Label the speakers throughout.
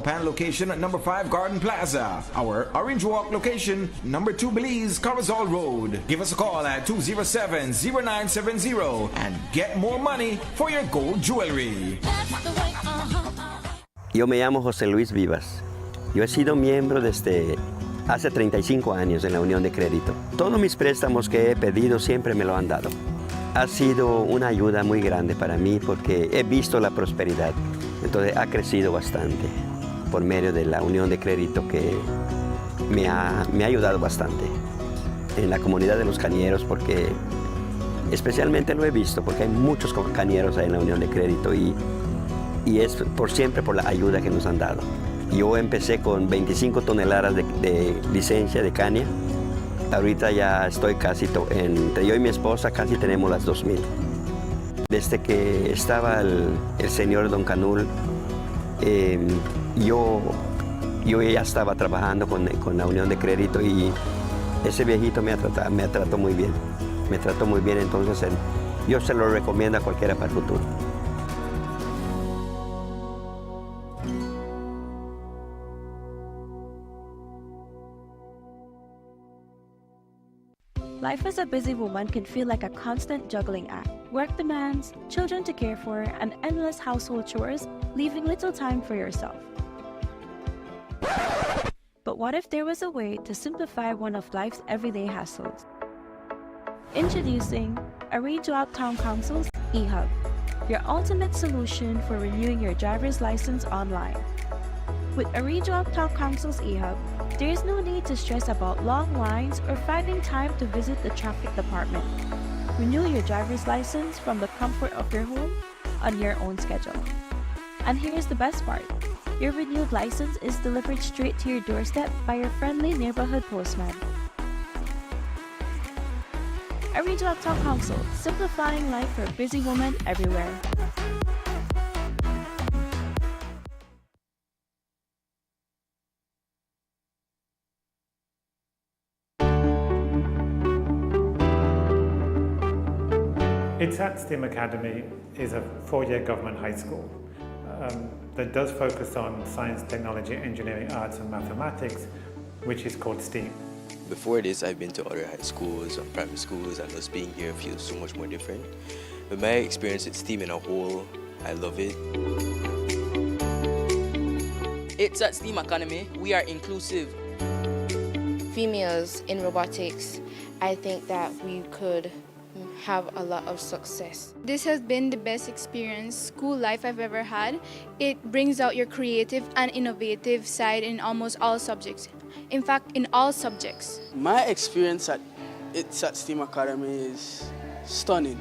Speaker 1: Pan location at number 5 Garden Plaza. Our Orange Walk location, number 2 Belize, Corazol Road. Give us a call at 207-0970 and get more money for your gold jewelry.
Speaker 2: Yo me llamo José Luis Vivas. Yo he sido miembro desde hace 35 años en la Unión de Crédito. Todos mis préstamos que he pedido siempre me lo han dado. Ha sido una ayuda muy grande para mí porque he visto la prosperidad. Entonces ha crecido bastante por medio de la Unión de Crédito que me ha ayudado bastante en la comunidad de los cañeros, porque especialmente lo he visto porque hay muchos cañeros ahí en la Unión de Crédito y es siempre por la ayuda que nos han dado. Yo empecé con 25 toneladas de licencia de caña. Ahorita ya estoy casi, entre yo y mi esposa casi tenemos las 2,000. Desde que estaba el señor Don Canul, yo ya estaba trabajando con la Unión de Crédito y ese viejito me trató muy bien. Me trató muy bien, entonces yo se lo recomiendo a cualquiera para el futuro.
Speaker 3: Life as a busy woman can feel like a constant juggling act. Work demands, children to care for, and endless household chores, leaving little time for yourself. But what if there was a way to simplify one of life's everyday hassles? Introducing Arrange Town Council's eHub, your ultimate solution for renewing your driver's license online. With Arrange Town Council's eHub, there is no need to stress about long lines or finding time to visit the traffic department. Renew your driver's license from the comfort of your home on your own schedule. And here's the best part. Your renewed license is delivered straight to your doorstep by your friendly neighborhood postman. Arrange Town Council, simplifying life for a busy woman everywhere.
Speaker 4: ITSAT STEAM Academy is a 4-year government high school that does focus on science, technology, engineering, arts and mathematics, which is called STEAM.
Speaker 5: Before this, I've been to other high schools or primary schools, and just being here feels so much more different. But my experience with STEAM in a whole, I love it.
Speaker 6: ITSAT STEAM Academy, we are inclusive.
Speaker 7: Females in robotics, I think that we could have a lot of success.
Speaker 8: This has been the best school life I've ever had. It brings out your creative and innovative side in almost all subjects. In fact, in all subjects.
Speaker 9: My experience at STEAM Academy is stunning.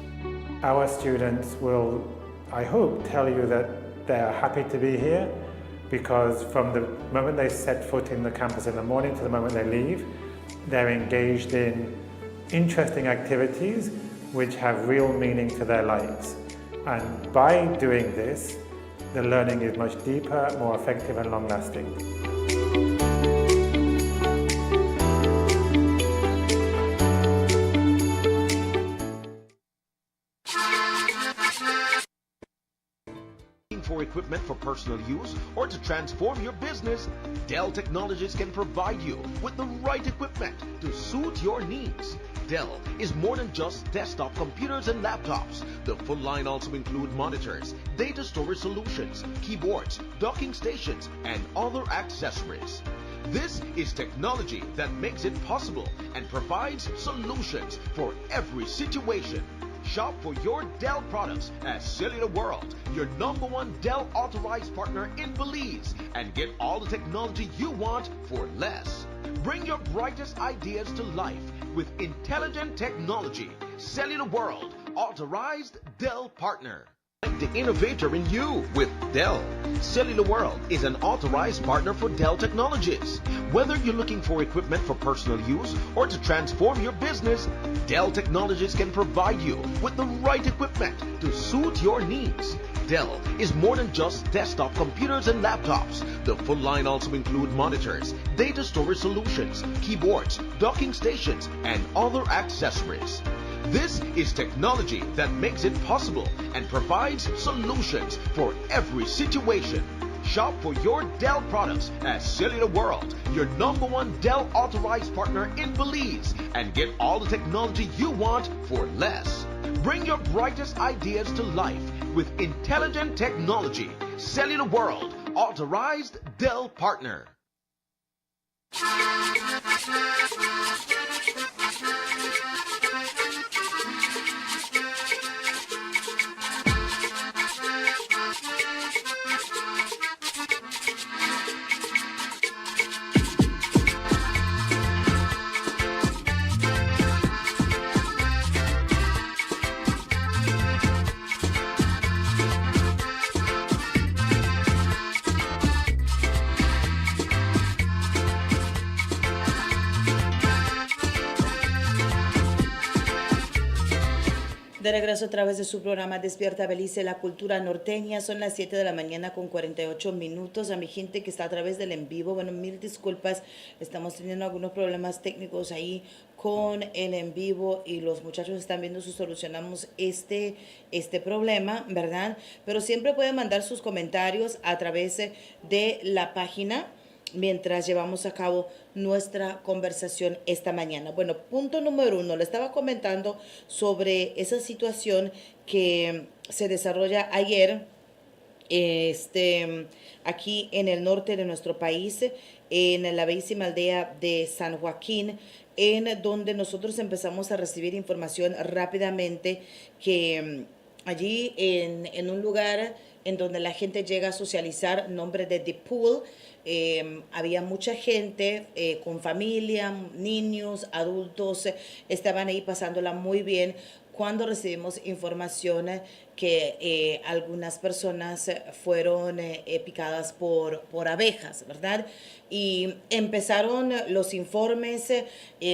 Speaker 4: Our students will, I hope, tell you that they are happy to be here, because from the moment they set foot in the campus in the morning to the moment they leave, they're engaged in interesting activities which have real meaning to their lives. And by doing this, the learning is much deeper, more effective and long-lasting.
Speaker 10: For equipment for personal use or to transform your business, Dell Technologies can provide you with the right equipment to suit your needs. Dell is more than just desktop computers and laptops. The full line also includes monitors, data storage solutions, keyboards, docking stations, and other accessories. This is technology that makes it possible and provides solutions for every situation. Shop for your Dell products at Cellular World, your #1 Dell authorized partner in Belize, and get all the technology you want for less. Bring your brightest ideas to life with intelligent technology. Cellular World, authorized Dell partner. The innovator in you with Dell. Cellular World is an authorized partner for Dell Technologies. Whether you're looking for equipment for personal use or to transform your business, Dell Technologies can provide you with the right equipment to suit your needs. Dell is more than just desktop computers and laptops. The full line also includes monitors, data storage solutions, keyboards, docking stations, and other accessories. This is technology that makes it possible and provides solutions for every situation. Shop for your Dell products at Cellular World, your #1 Dell authorized partner in Belize, and get all the technology you want for less. Bring your brightest ideas to life with intelligent technology. Cellular World, authorized Dell partner.
Speaker 11: De regreso a través de su programa Despierta Belice, la cultura norteña. Son las 7 de la mañana con 48 minutos. A mi gente que está a través del en vivo, bueno, mil disculpas. Estamos teniendo algunos problemas técnicos ahí con el en vivo y los muchachos están viendo si solucionamos este problema, ¿verdad? Pero siempre pueden mandar sus comentarios a través de la página mientras llevamos a cabo nuestra conversación esta mañana. Bueno, punto número 1, le estaba comentando sobre esa situación que se desarrolla ayer aquí en el norte de nuestro país, en la bellísima aldea de San Joaquín, en donde nosotros empezamos a recibir información rápidamente que allí en un lugar en donde la gente llega a socializar, nombre de The Pool, había mucha gente con familia, niños, adultos, estaban ahí pasándola muy bien cuando recibimos información que algunas personas fueron picadas por abejas, ¿verdad? Y empezaron los informes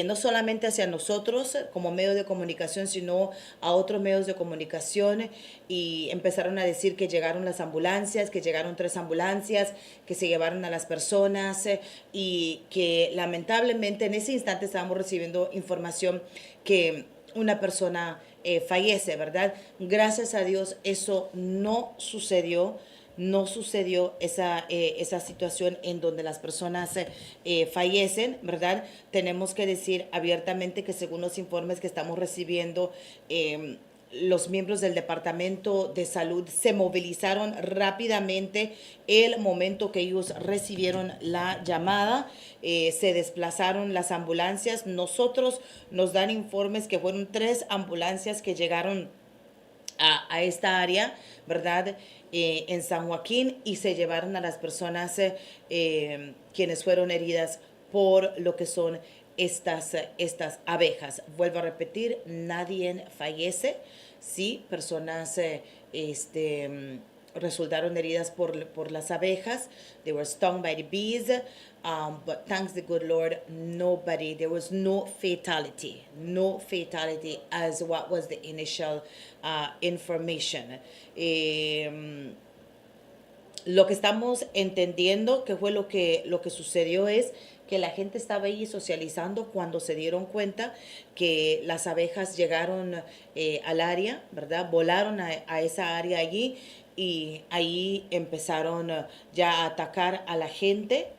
Speaker 11: no solamente hacia nosotros como medio de comunicación, sino a otros medios de comunicación, y empezaron a decir que llegaron las ambulancias, que llegaron 3 ambulancias, que se llevaron a las personas y que lamentablemente en ese instante estábamos recibiendo información que una persona fallece, ¿verdad? Gracias a Dios eso no sucedió esa situación en donde las personas fallecen, ¿verdad? Tenemos que decir abiertamente que según los informes que estamos recibiendo, los miembros del Departamento de Salud se movilizaron rápidamente el momento que ellos recibieron la llamada. Se desplazaron las ambulancias. Nosotros nos dan informes que fueron 3 ambulancias que llegaron a esta área, ¿verdad? En San Joaquín, y se llevaron a las personas quienes fueron heridas por lo que son estas abejas. Vuelvo a repetir, nadie fallece. Sí, personas resultaron heridas por las abejas. They were stung by the bees, but thanks the good Lord, there was no fatality as what was the initial information. Lo que estamos entendiendo que fue lo que sucedió es que la gente estaba ahí socializando cuando se dieron cuenta que las abejas llegaron al área, ¿verdad? Volaron a esa área allí y ahí empezaron ya a atacar a la gente.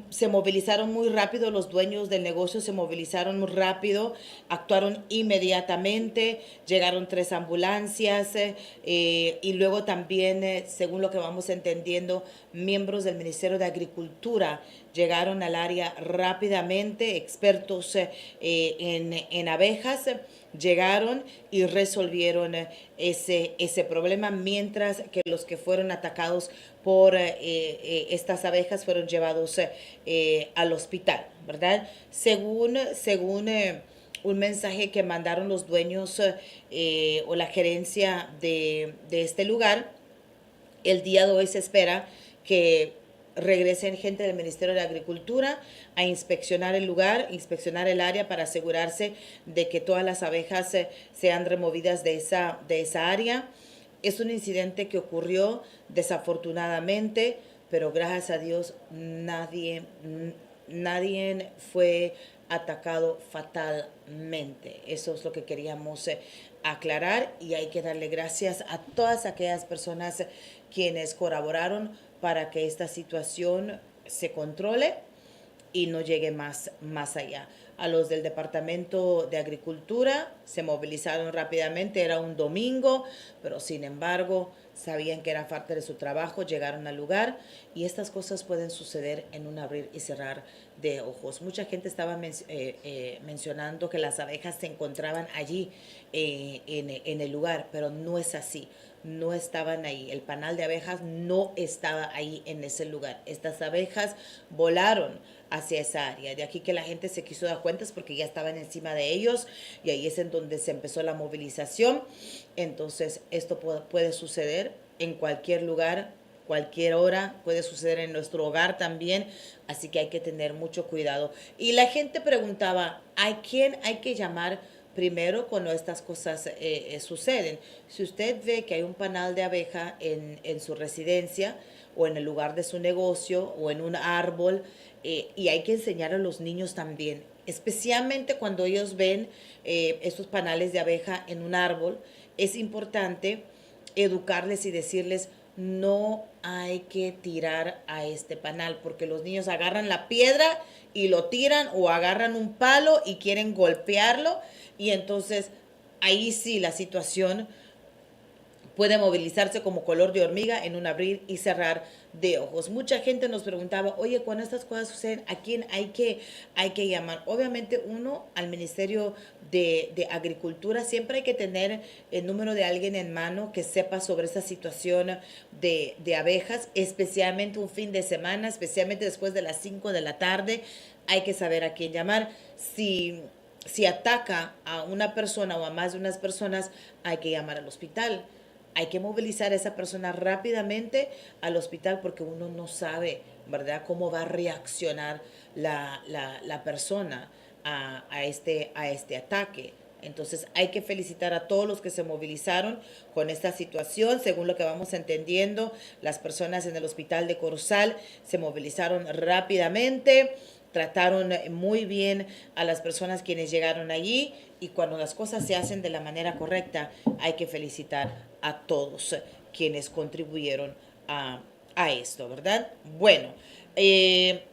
Speaker 11: Se movilizaron muy rápido, los dueños del negocio se movilizaron muy rápido, actuaron inmediatamente, llegaron 3 ambulancias y luego también, según lo que vamos entendiendo, miembros del Ministerio de Agricultura llegaron al área rápidamente, expertos en abejas, llegaron y resolvieron ese problema, mientras que los que fueron atacados por estas abejas fueron llevados al hospital, ¿verdad? Según un mensaje que mandaron los dueños o la gerencia de este lugar, el día de hoy se espera que regresen gente del Ministerio de Agricultura a inspeccionar el lugar, inspeccionar el área para asegurarse de que todas las abejas sean removidas de esa área. Es un incidente que ocurrió desafortunadamente, pero gracias a Dios nadie fue atacado fatalmente. Eso es lo que queríamos aclarar, y hay que darle gracias a todas aquellas personas quienes colaboraron para que esta situación se controle y no llegue más allá. A los del Departamento de Agricultura se movilizaron rápidamente, era un domingo, pero sin embargo sabían que era parte de su trabajo, llegaron al lugar y estas cosas pueden suceder en un abrir y cerrar de ojos. Mucha gente estaba mencionando que las abejas se encontraban allí en el lugar, pero no es así. No estaban ahí, el panal de abejas no estaba ahí en ese lugar. Estas abejas volaron hacia esa área. De aquí que la gente se quiso dar cuenta es porque ya estaban encima de ellos y ahí es en donde se empezó la movilización. Entonces esto puede suceder en cualquier lugar, cualquier hora, puede suceder en nuestro hogar también, así que hay que tener mucho cuidado. Y la gente preguntaba, ¿a quién hay que llamar primero cuando estas cosas suceden? Si usted ve que hay un panal de abeja en su residencia o en el lugar de su negocio o en un árbol, y hay que enseñar a los niños también, especialmente cuando ellos ven estos panales de abeja en un árbol, es importante educarles y decirles, no hay que tirar a este panal, porque los niños agarran la piedra y lo tiran o agarran un palo y quieren golpearlo y entonces ahí sí la situación puede movilizarse como color de hormiga en un abrir y cerrar de ojos. Mucha gente nos preguntaba, oye, cuando estas cosas suceden, ¿a quién hay que llamar? Obviamente uno, al Ministerio de Agricultura, siempre hay que tener el número de alguien en mano que sepa sobre esa situación de abejas, especialmente un fin de semana, especialmente después de las 5 de la tarde, hay que saber a quién llamar. Si ataca a una persona o a más de unas personas, hay que llamar al hospital. Hay que movilizar a esa persona rápidamente al hospital porque uno no sabe, ¿verdad?, cómo va a reaccionar la persona a este ataque. Entonces hay que felicitar a todos los que se movilizaron con esta situación. Según lo que vamos entendiendo, las personas en el hospital de Corozal se movilizaron rápidamente, trataron muy bien a las personas quienes llegaron allí y cuando las cosas se hacen de la manera correcta hay que felicitar a todos quienes contribuyeron a esto, ¿verdad? Bueno,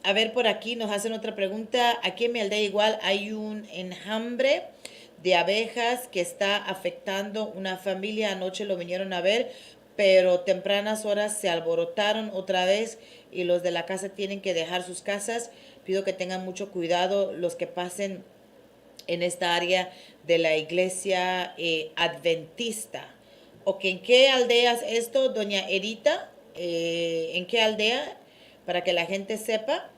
Speaker 11: a ver, por aquí nos hacen otra pregunta. Aquí en mi aldea igual hay un enjambre de abejas que está afectando una familia. Anoche lo vinieron a ver, pero tempranas horas se alborotaron otra vez y los de la casa tienen que dejar sus casas. Pido que tengan mucho cuidado los que pasen en esta área de la iglesia adventista. Ok, ¿en qué aldea es esto, doña Erita? ¿En qué aldea? Para que la gente sepa.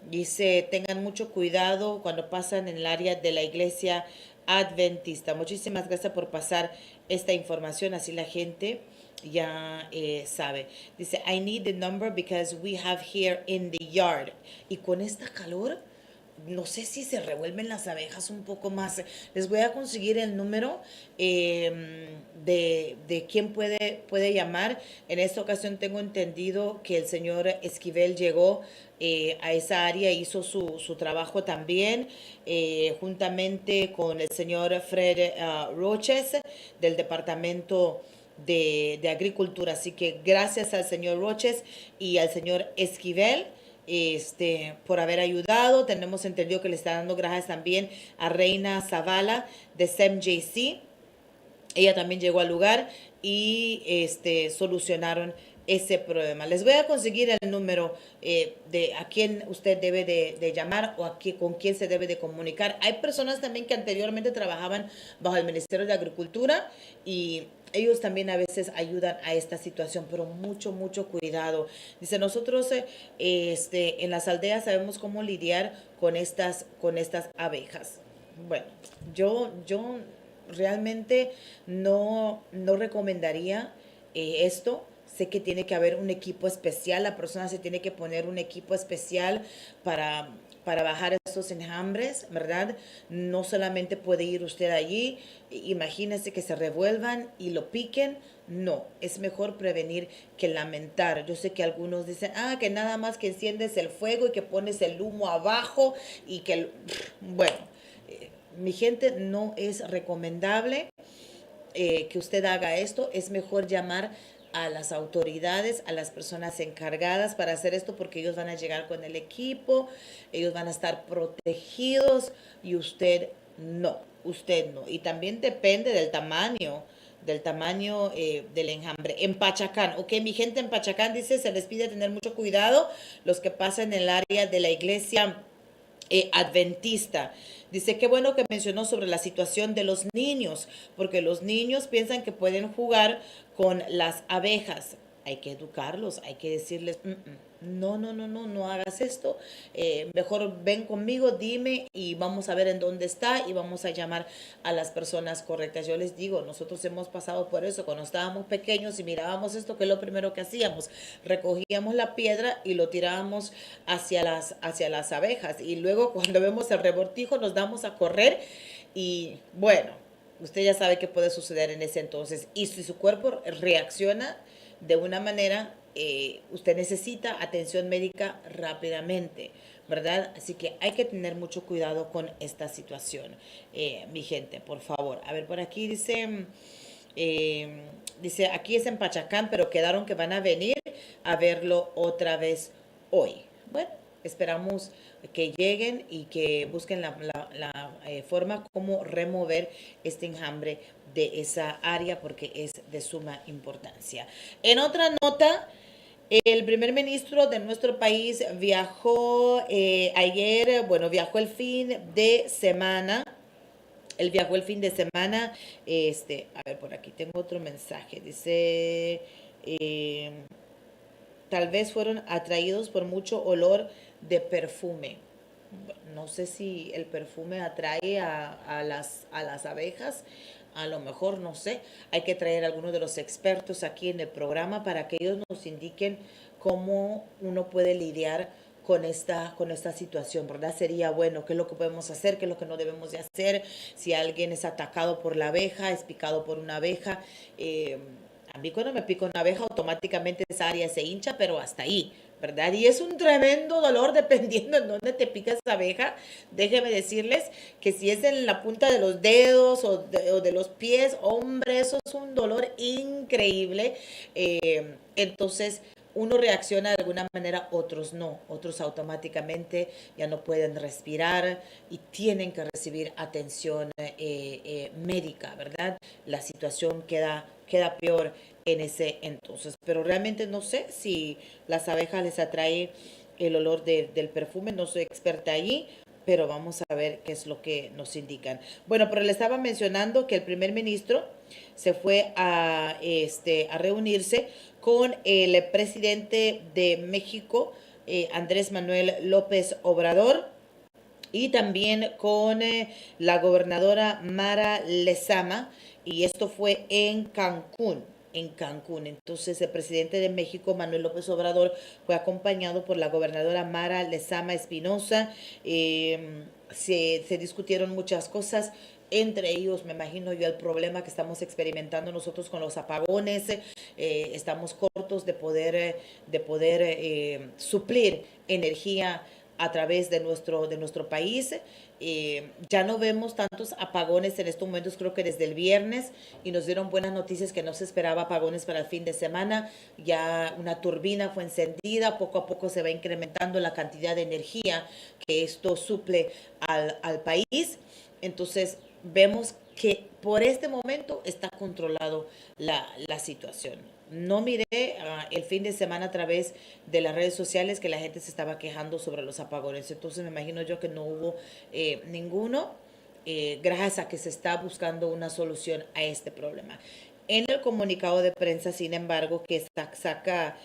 Speaker 11: Dice, tengan mucho cuidado cuando pasan en el área de la iglesia adventista. Muchísimas gracias por pasar esta información, así la gente ya sabe. Dice, I need the number because we have here in the yard. Y con esta calor, no sé si se revuelven las abejas un poco más. Les voy a conseguir el número de quién puede llamar. En esta ocasión tengo entendido que el señor Esquivel llegó a esa área, hizo su trabajo también, juntamente con el señor Fred Roches del Departamento de Agricultura. Así que gracias al señor Roches y al señor Esquivel por haber ayudado. Tenemos entendido que le está dando gracias también a Reina Zavala de SEMJC. Ella también llegó al lugar y solucionaron ese problema. Les voy a conseguir el número de a quién usted debe de llamar o con quién se debe de comunicar. Hay personas también que anteriormente trabajaban bajo el Ministerio de Agricultura y ellos también a veces ayudan a esta situación, pero mucho cuidado. Dice, nosotros en las aldeas sabemos cómo lidiar con estas abejas. Bueno, yo realmente no recomendaría esto. Sé que tiene que haber un equipo especial, la persona se tiene que poner un equipo especial para bajar estos enjambres, ¿verdad? No solamente puede ir usted allí, imagínese que se revuelvan y lo piquen. No, es mejor prevenir que lamentar. Yo sé que algunos dicen, que nada más que enciendes el fuego y que pones el humo abajo y que, bueno, mi gente, no es recomendable que usted haga esto. Es mejor llamar a las autoridades, a las personas encargadas para hacer esto, porque ellos van a llegar con el equipo, ellos van a estar protegidos y usted no. Y también depende del tamaño del enjambre. En Pachacán, ok, mi gente en Pachacán dice, se les pide tener mucho cuidado los que pasan en el área de la iglesia adventista. Dice, qué bueno que mencionó sobre la situación de los niños, porque los niños piensan que pueden jugar con las abejas. Hay que educarlos, hay que decirles, no hagas esto, mejor ven conmigo, dime y vamos a ver en dónde está y vamos a llamar a las personas correctas. Yo les digo, nosotros hemos pasado por eso, cuando estábamos pequeños y mirábamos esto, que es lo primero que hacíamos, recogíamos la piedra y lo tirábamos hacia las abejas y luego cuando vemos el revoltijo nos damos a correr y bueno, usted ya sabe qué puede suceder en ese entonces y si su cuerpo reacciona de una manera, usted necesita atención médica rápidamente, ¿verdad? Así que hay que tener mucho cuidado con esta situación, mi gente, por favor. A ver, por aquí dice, aquí es en Pachacán, pero quedaron que van a venir a verlo otra vez hoy. Bueno, esperamos que lleguen y que busquen la forma como remover este enjambre de esa área porque es de suma importancia. En otra nota, el primer ministro de nuestro país viajó ayer, viajó el fin de semana. Él viajó el fin de semana. A ver, por aquí tengo otro mensaje. Dice, tal vez fueron atraídos por mucho olor de perfume. No sé si el perfume atrae a las abejas. A lo mejor, no sé, hay que traer a algunos de los expertos aquí en el programa para que ellos nos indiquen cómo uno puede lidiar con esta situación, ¿verdad? Sería bueno, qué es lo que podemos hacer, qué es lo que no debemos de hacer, si alguien es atacado por la abeja, es picado por una abeja. A mí cuando me pica una abeja automáticamente esa área se hincha, pero hasta ahí, ¿verdad? Y es un tremendo dolor dependiendo en dónde te pica esa abeja. Déjenme decirles que si es en la punta de los dedos o de los pies, hombre, eso es un dolor increíble. Entonces, uno reacciona de alguna manera, otros no. Otros automáticamente ya no pueden respirar y tienen que recibir atención médica, ¿verdad? La situación queda peor en ese entonces. Pero realmente no sé si las abejas les atrae el olor del perfume, no soy experta allí, pero vamos a ver qué es lo que nos indican. Bueno, pero le estaba mencionando que el primer ministro se fue a reunirse con el presidente de México, Andrés Manuel López Obrador, y también con la gobernadora Mara Lezama, y esto fue en Cancún. Entonces, el presidente de México, Manuel López Obrador, fue acompañado por la gobernadora Mara Lezama Espinosa. Se discutieron muchas cosas. Entre ellos, me imagino yo, el problema que estamos experimentando nosotros con los apagones. Estamos cortos de poder suplir energía a través de nuestro país. Ya no vemos tantos apagones en estos momentos, creo que desde el viernes, y nos dieron buenas noticias que no se esperaba apagones para el fin de semana. Ya una turbina fue encendida, poco a poco se va incrementando la cantidad de energía que esto suple al país. Entonces, vemos que por este momento está controlado la situación. No miré el fin de semana a través de las redes sociales que la gente se estaba quejando sobre los apagones. Entonces me imagino yo que no hubo ninguno, gracias a que se está buscando una solución a este problema. En el comunicado de prensa, sin embargo, que saca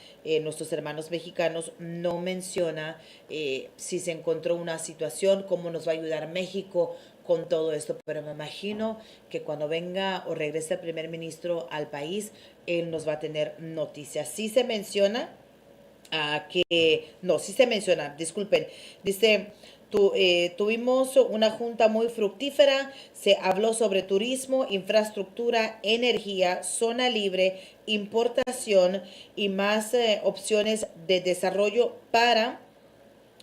Speaker 11: nuestros hermanos mexicanos, no menciona si se encontró una situación, cómo nos va a ayudar México con todo esto, pero me imagino que cuando venga o regrese el primer ministro al país, él nos va a tener noticias. Sí se menciona disculpen, dice, tuvimos una junta muy fructífera, se habló sobre turismo, infraestructura, energía, zona libre, importación y más opciones de desarrollo para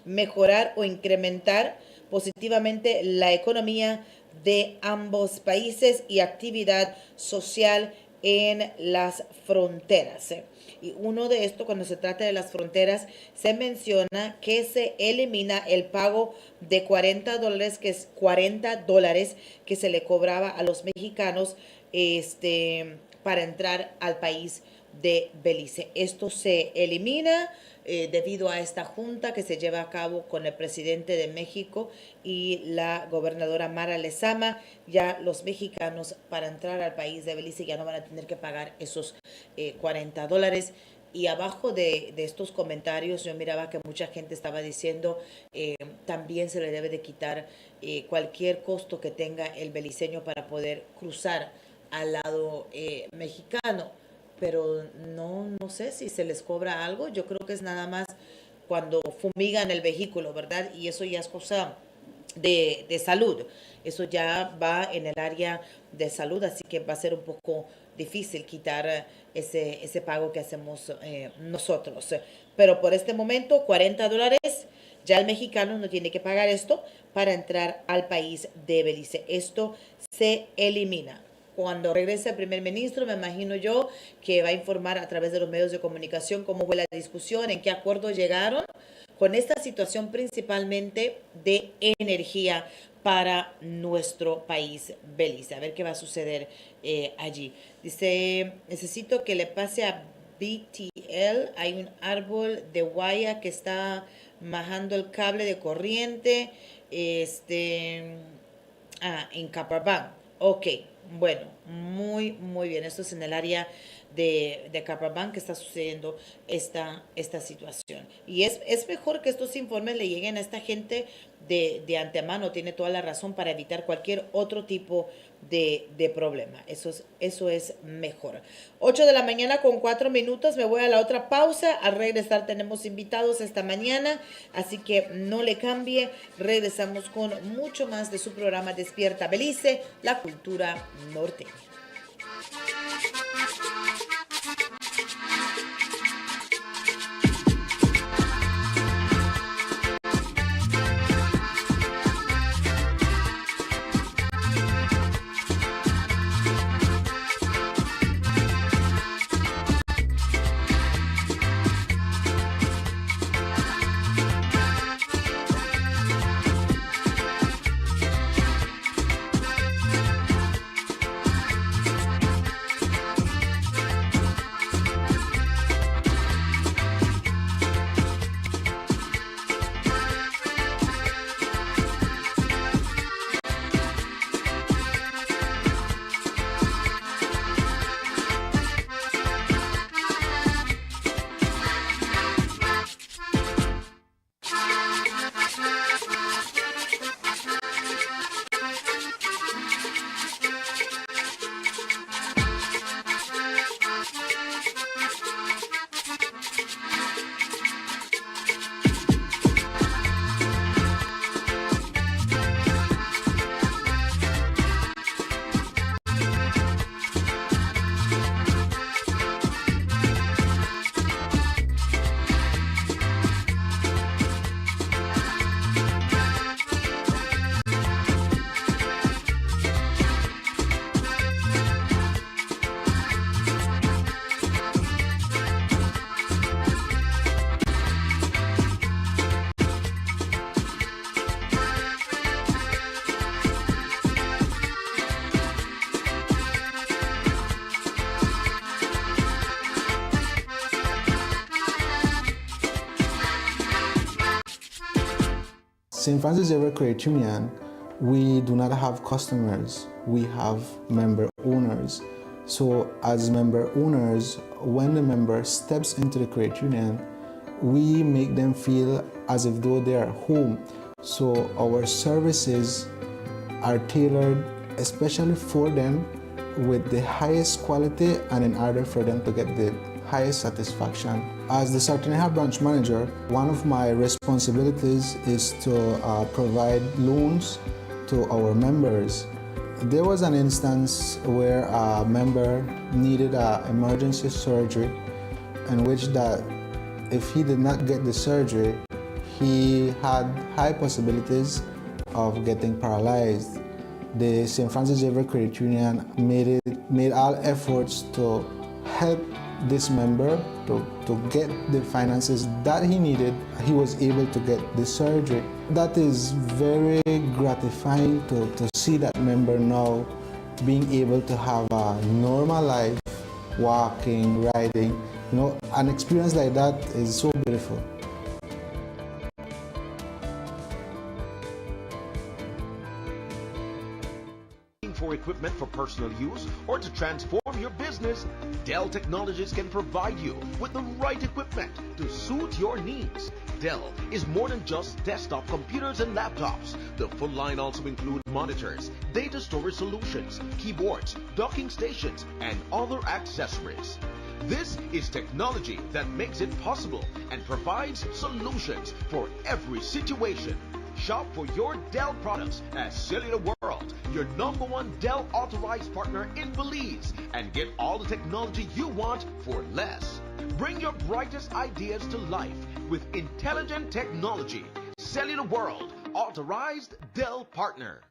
Speaker 11: mejorar o incrementar positivamente la economía de ambos países y actividad social en las fronteras. Y uno de estos, cuando se trata de las fronteras, se menciona que se elimina el pago de $40, que es $40 que se le cobraba a los mexicanos para entrar al país de Belice. Esto se elimina debido a esta junta que se lleva a cabo con el presidente de México y la gobernadora Mara Lezama. Ya los mexicanos para entrar al país de Belice ya no van a tener que pagar esos $40. Y abajo de estos comentarios yo miraba que mucha gente estaba diciendo también se le debe de quitar cualquier costo que tenga el beliceño para poder cruzar al lado mexicano. Pero no sé si se les cobra algo. Yo creo que es nada más cuando fumigan el vehículo, ¿verdad? Y eso ya es cosa de salud. Eso ya va en el área de salud, así que va a ser un poco difícil quitar ese pago que hacemos nosotros. Pero por este momento, $40, ya el mexicano no tiene que pagar esto para entrar al país de Belice. Esto se elimina. Cuando regrese el primer ministro, me imagino yo que va a informar a través de los medios de comunicación cómo fue la discusión, en qué acuerdo llegaron con esta situación principalmente de energía para nuestro país, Belice. A ver qué va a suceder allí. Dice, necesito que le pase a BTL. Hay un árbol de guaya que está majando el cable de corriente. En Caparban. Ok, bueno, muy bien. Esto es en el área de Caparban que está sucediendo esta situación. Y es mejor que estos informes le lleguen a esta gente de antemano. Tiene toda la razón para evitar cualquier otro tipo de problema. Eso es mejor. 8 de la mañana con 4 minutos. Me voy a la otra pausa. Al regresar tenemos invitados esta mañana, así que no le cambie. Regresamos con mucho más de su programa Despierta Belice, la cultura norteña.
Speaker 12: St. Francis Xavier Credit Union, we do not have customers, we have member owners. So as member owners, when the member steps into the credit union, we make them feel as if though they are home. So our services are tailored especially for them with the highest quality and in order for them to get the highest satisfaction. As the Sarteneja branch manager, one of my responsibilities is to provide loans to our members. There was an instance where a member needed an emergency surgery in which that if he did not get the surgery, he had high possibilities of getting paralyzed. the St. Francis Xavier Credit Union made all efforts to help this member to get the finances that he needed. He was able to get the surgery. That is very gratifying to see that member now being able to have a normal life, walking, riding. You know, an experience like that is so beautiful.
Speaker 10: For equipment for personal use or to transform your business, Dell Technologies can provide you with the right equipment to suit your needs. Dell is more than just desktop computers and laptops. The full line also includes monitors, data storage solutions, keyboards, docking stations, and other accessories. This is technology that makes it possible and provides solutions for every situation. Shop for your Dell products at Cellular World, your #1 Dell authorized partner in Belize, and get all the technology you want for less. Bring your brightest ideas to life with intelligent technology. Cellular World, authorized Dell partner.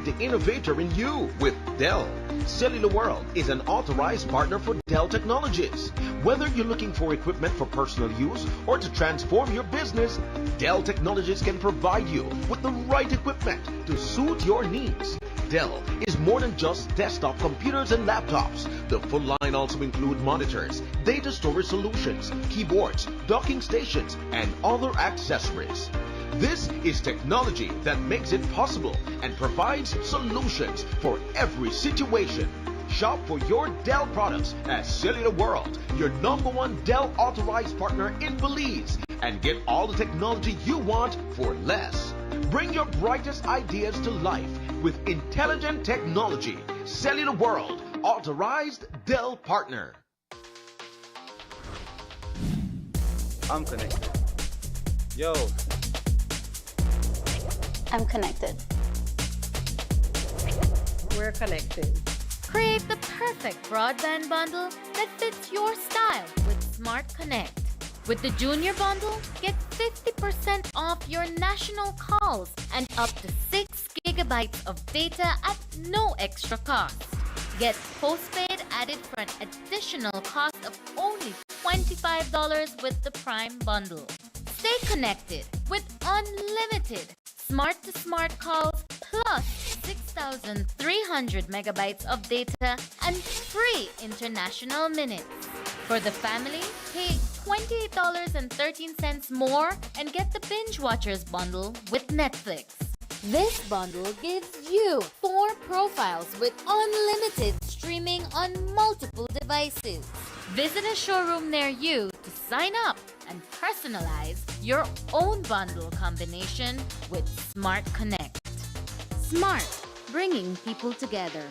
Speaker 10: The innovator in you with Dell. Cellular World is an authorized partner for Dell Technologies. Whether you're looking for equipment for personal use or to transform your business, Dell Technologies can provide you with the right equipment to suit your needs. Dell is more than just desktop computers and laptops. The full line also includes monitors, data storage solutions, keyboards, docking stations, and other accessories. This is technology that makes it possible and provides solutions for every situation. Shop for your Dell products at Cellular World, your #1 Dell authorized partner in Belize, and get all the technology you want for less. Bring your brightest ideas to life with intelligent technology. Cellular World, authorized Dell partner.
Speaker 13: I'm connected. Yo.
Speaker 14: I'm connected.
Speaker 15: We're connected.
Speaker 16: Create the perfect broadband bundle that fits your style with Smart Connect. With the Junior Bundle, get 50% off your national calls and up to 6 gigabytes of data at no extra cost. Get postpaid added for an additional cost of only $25 with the Prime Bundle. Stay connected with unlimited smart-to-smart calls plus 6,300 megabytes of data and free international minutes. For the family, pay $28.13 more and get the Binge Watchers bundle with Netflix. This bundle gives you 4 profiles with unlimited streaming on multiple devices. Visit a showroom near you to sign up and personalize your own bundle combination with Smart Connect. Smart, bringing people together.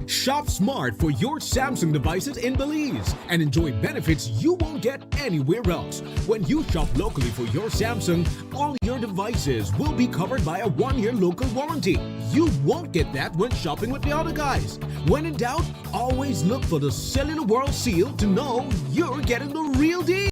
Speaker 17: Shop smart for your Samsung devices in Belize and enjoy benefits you won't get anywhere else. When you shop locally for your Samsung, all your devices will be covered by a 1-year local warranty. You won't get that when shopping with the other guys. When in doubt, always look for the Cellular World seal to know you're getting the real deal.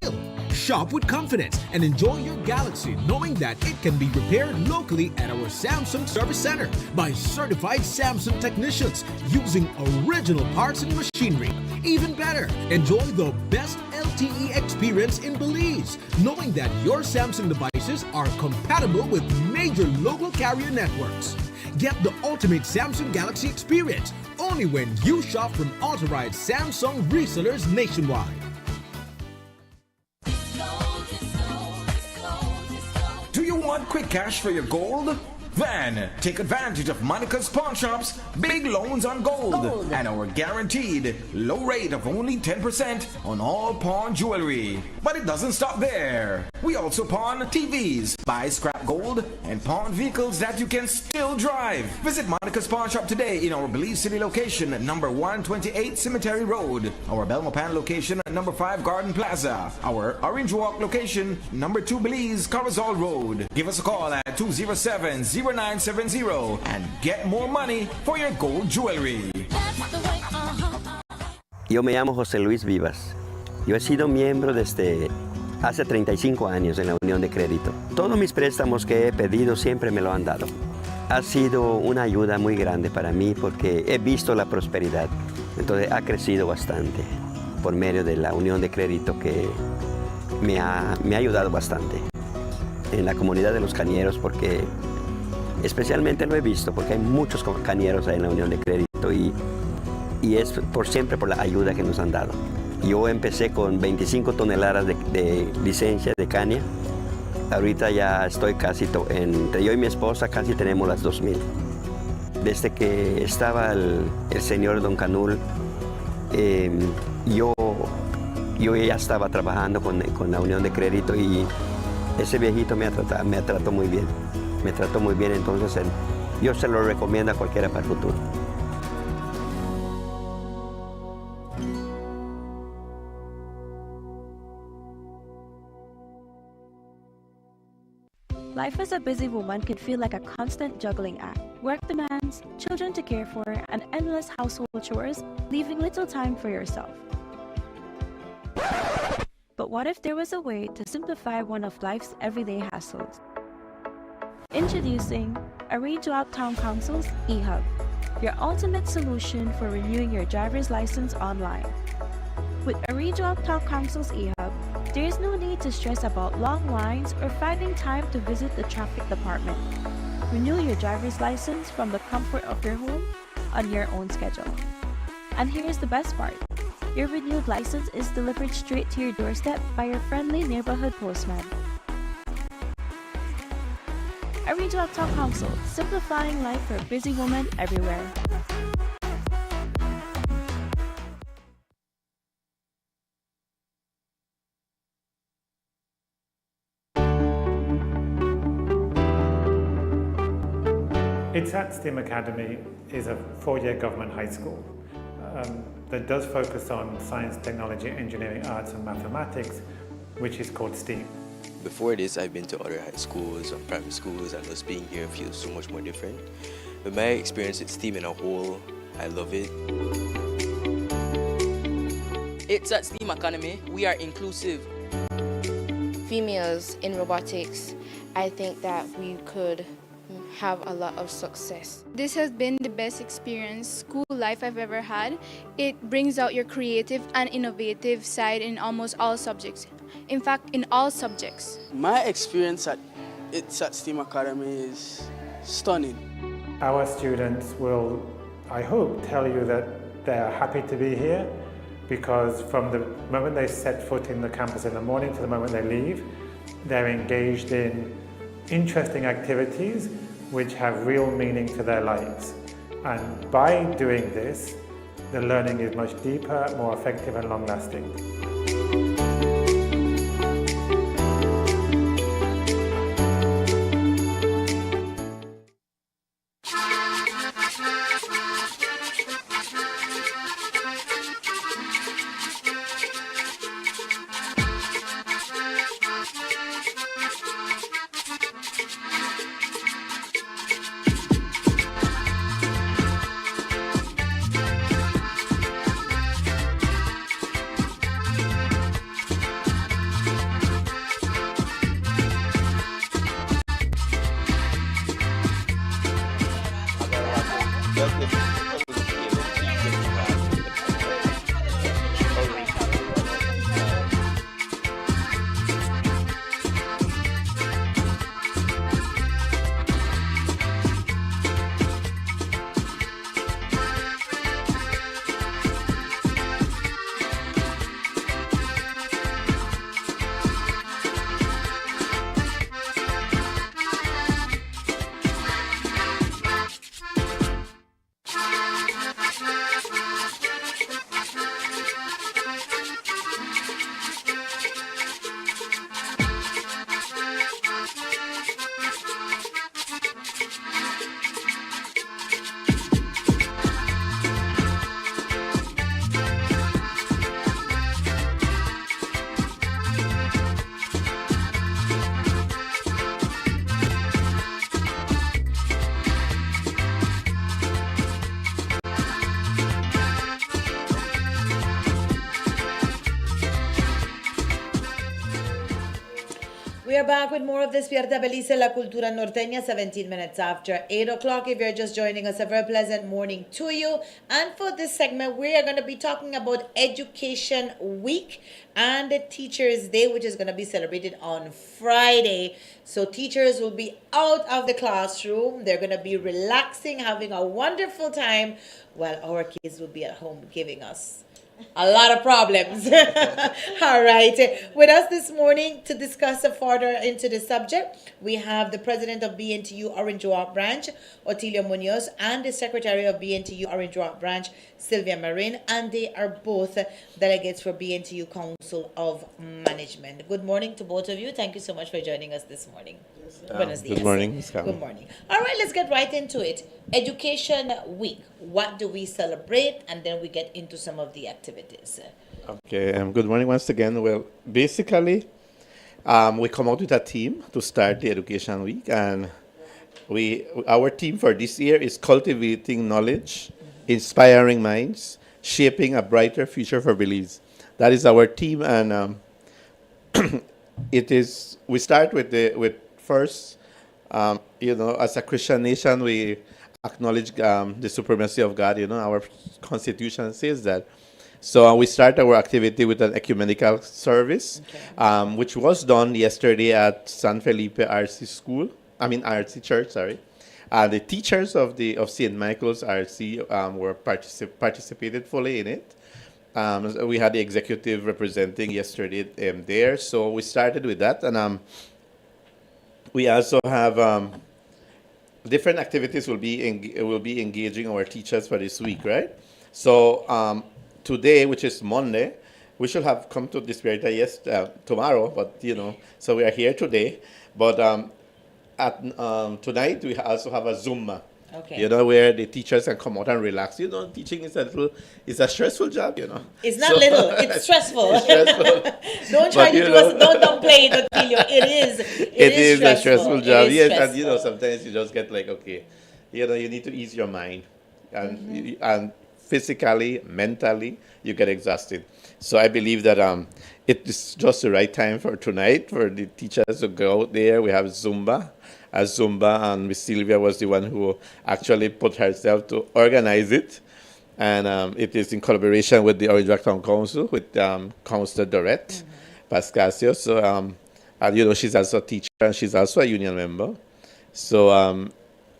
Speaker 17: Shop with confidence and enjoy your Galaxy knowing that it can be repaired locally at our Samsung Service Center by certified Samsung technicians using original parts and machinery. Even better, enjoy the best LTE experience in Belize knowing that your Samsung devices are compatible with major local carrier networks. Get the ultimate Samsung Galaxy experience only when you shop from authorized Samsung resellers nationwide.
Speaker 1: Do you want quick cash for your gold? Then take advantage of Monica's Pawn Shop's big loans on gold and our guaranteed low rate of only 10% on all pawn jewelry. But it doesn't stop there. We also pawn TVs, buy scrap gold, and pawn vehicles that you can still drive. Visit Monica's Pawn Shop today in our Belize City location at number 128 Cemetery Road, our Belmopan location at number 5 Garden Plaza, our Orange Walk location, number 2 Belize Carazal Road. Give us a call at 207-0970 and get more money for your gold jewelry.
Speaker 2: Yo me llamo José Luis Vivas. Yo he sido miembro desde hace 35 años en la Unión de Crédito. Todos mis préstamos que he pedido siempre me lo han dado. ha sido una ayuda muy grande para mí porque he visto la prosperidad. Entonces ha crecido bastante por medio de la unión de crédito que me ha ayudado bastante en la comunidad de los cañeros, porque especialmente lo he visto porque hay muchos cañeros ahí en la unión de crédito y es siempre por la ayuda que nos han dado. Yo empecé con 25 toneladas de licencia de caña. Ahorita ya estoy casi, entre yo y mi esposa casi tenemos las 2,000. Desde que estaba el señor Don Canul, yo ya estaba trabajando con la unión de crédito y ese viejito me trató muy bien. Me trató muy bien, entonces yo se lo recomiendo a cualquiera para el futuro.
Speaker 3: Life as a busy woman can feel like a constant juggling act. Work demands, children to care for, and endless household chores, leaving little time for yourself. But what if there was a way to simplify one of life's everyday hassles? Introducing Arrange Town Council's eHub, your ultimate solution for renewing your driver's license online. With Arrange Town Council's eHub, there is no need to stress about long lines or finding time to visit the traffic department. Renew your driver's license from the comfort of your home on your own schedule. And here's the best part. Your renewed license is delivered straight to your doorstep by your friendly neighborhood postman. Arrange Town Council, simplifying life for busy women everywhere.
Speaker 4: ITSAT STEAM Academy is a 4-year government high school that does focus on science, technology, engineering, arts and mathematics, which is called STEAM.
Speaker 5: Before this, I've been to other high schools or private schools, and just being here feels so much more different. But my experience with STEAM in a whole, I love it.
Speaker 6: It's at STEAM Academy, we are inclusive.
Speaker 7: Females in robotics, I think that we could have a lot of success.
Speaker 8: This has been the best experience school life I've ever had. It brings out your creative and innovative side in almost all subjects. In fact, in all subjects.
Speaker 9: My experience at ITSAT STEAM Academy is stunning.
Speaker 4: Our students will, I hope, tell you that they are happy to be here, because from the moment they set foot in the campus in the morning to the moment they leave, they're engaged in interesting activities which have real meaning to their lives. And by doing this, the learning is much deeper, more effective and long-lasting.
Speaker 11: we're back with more of Despierta Belice, La Cultura Norteña, 17 minutes after 8 o'clock. If you're just joining us, a very pleasant morning to you. And for this segment, we are going to be talking about Education Week and the Teachers' Day, which is going to be celebrated on Friday. So teachers will be out of the classroom. They're going to be relaxing, having a wonderful time, while our kids will be at home giving us a lot of problems. All right. With us this morning to discuss further into the subject, we have the president of BNTU Orange Walk Branch, Otilio Munoz, and the secretary of BNTU Orange Walk Branch, Sylvia Marin, and they are both delegates for BNTU Council of Management. Good morning to both of you. Thank you so much for joining us this morning. Buenos dias.
Speaker 14: Good morning, Ms.
Speaker 11: Good morning. All right, let's get right into it. Education Week. What do we celebrate? And then we get into some of the activities.
Speaker 14: Okay, good morning once again. Well, basically, we come out with a team to start the Education Week, and our theme for this year is cultivating knowledge, inspiring minds, shaping a brighter future for Belize. That is our theme, and we start with first, as a Christian nation, we acknowledge the supremacy of God. Our Constitution says that. So we start our activity with an ecumenical service, which was done yesterday at San Felipe RC Church, sorry. The teachers of St. Michael's RC were participated fully in it. We had the executive representing yesterday there, so we started with that, and we also have different activities will be engaging our teachers for this week, right? So today, which is Monday, we should have come to Despierta tomorrow, but so we are here today. But tonight we also have a Zumba.
Speaker 11: Okay.
Speaker 14: Where the teachers can come out and relax. Teaching is a stressful job,
Speaker 11: It's not little, it's stressful.
Speaker 14: It's stressful.
Speaker 11: Don't try to do us, don't play it, Otilio. It is
Speaker 14: a stressful job. Yes,
Speaker 11: stressful.
Speaker 14: and sometimes you just get like, okay, you need to ease your mind. And and physically, mentally, you get exhausted. So I believe that it is just the right time for tonight for the teachers to go out there. We have Zumba, and Miss Sylvia was the one who actually put herself to organize it. And it is in collaboration with the Orange Walk Town Council, with Councillor Dorette Pascasio. So, she's also a teacher and she's also a union member. So,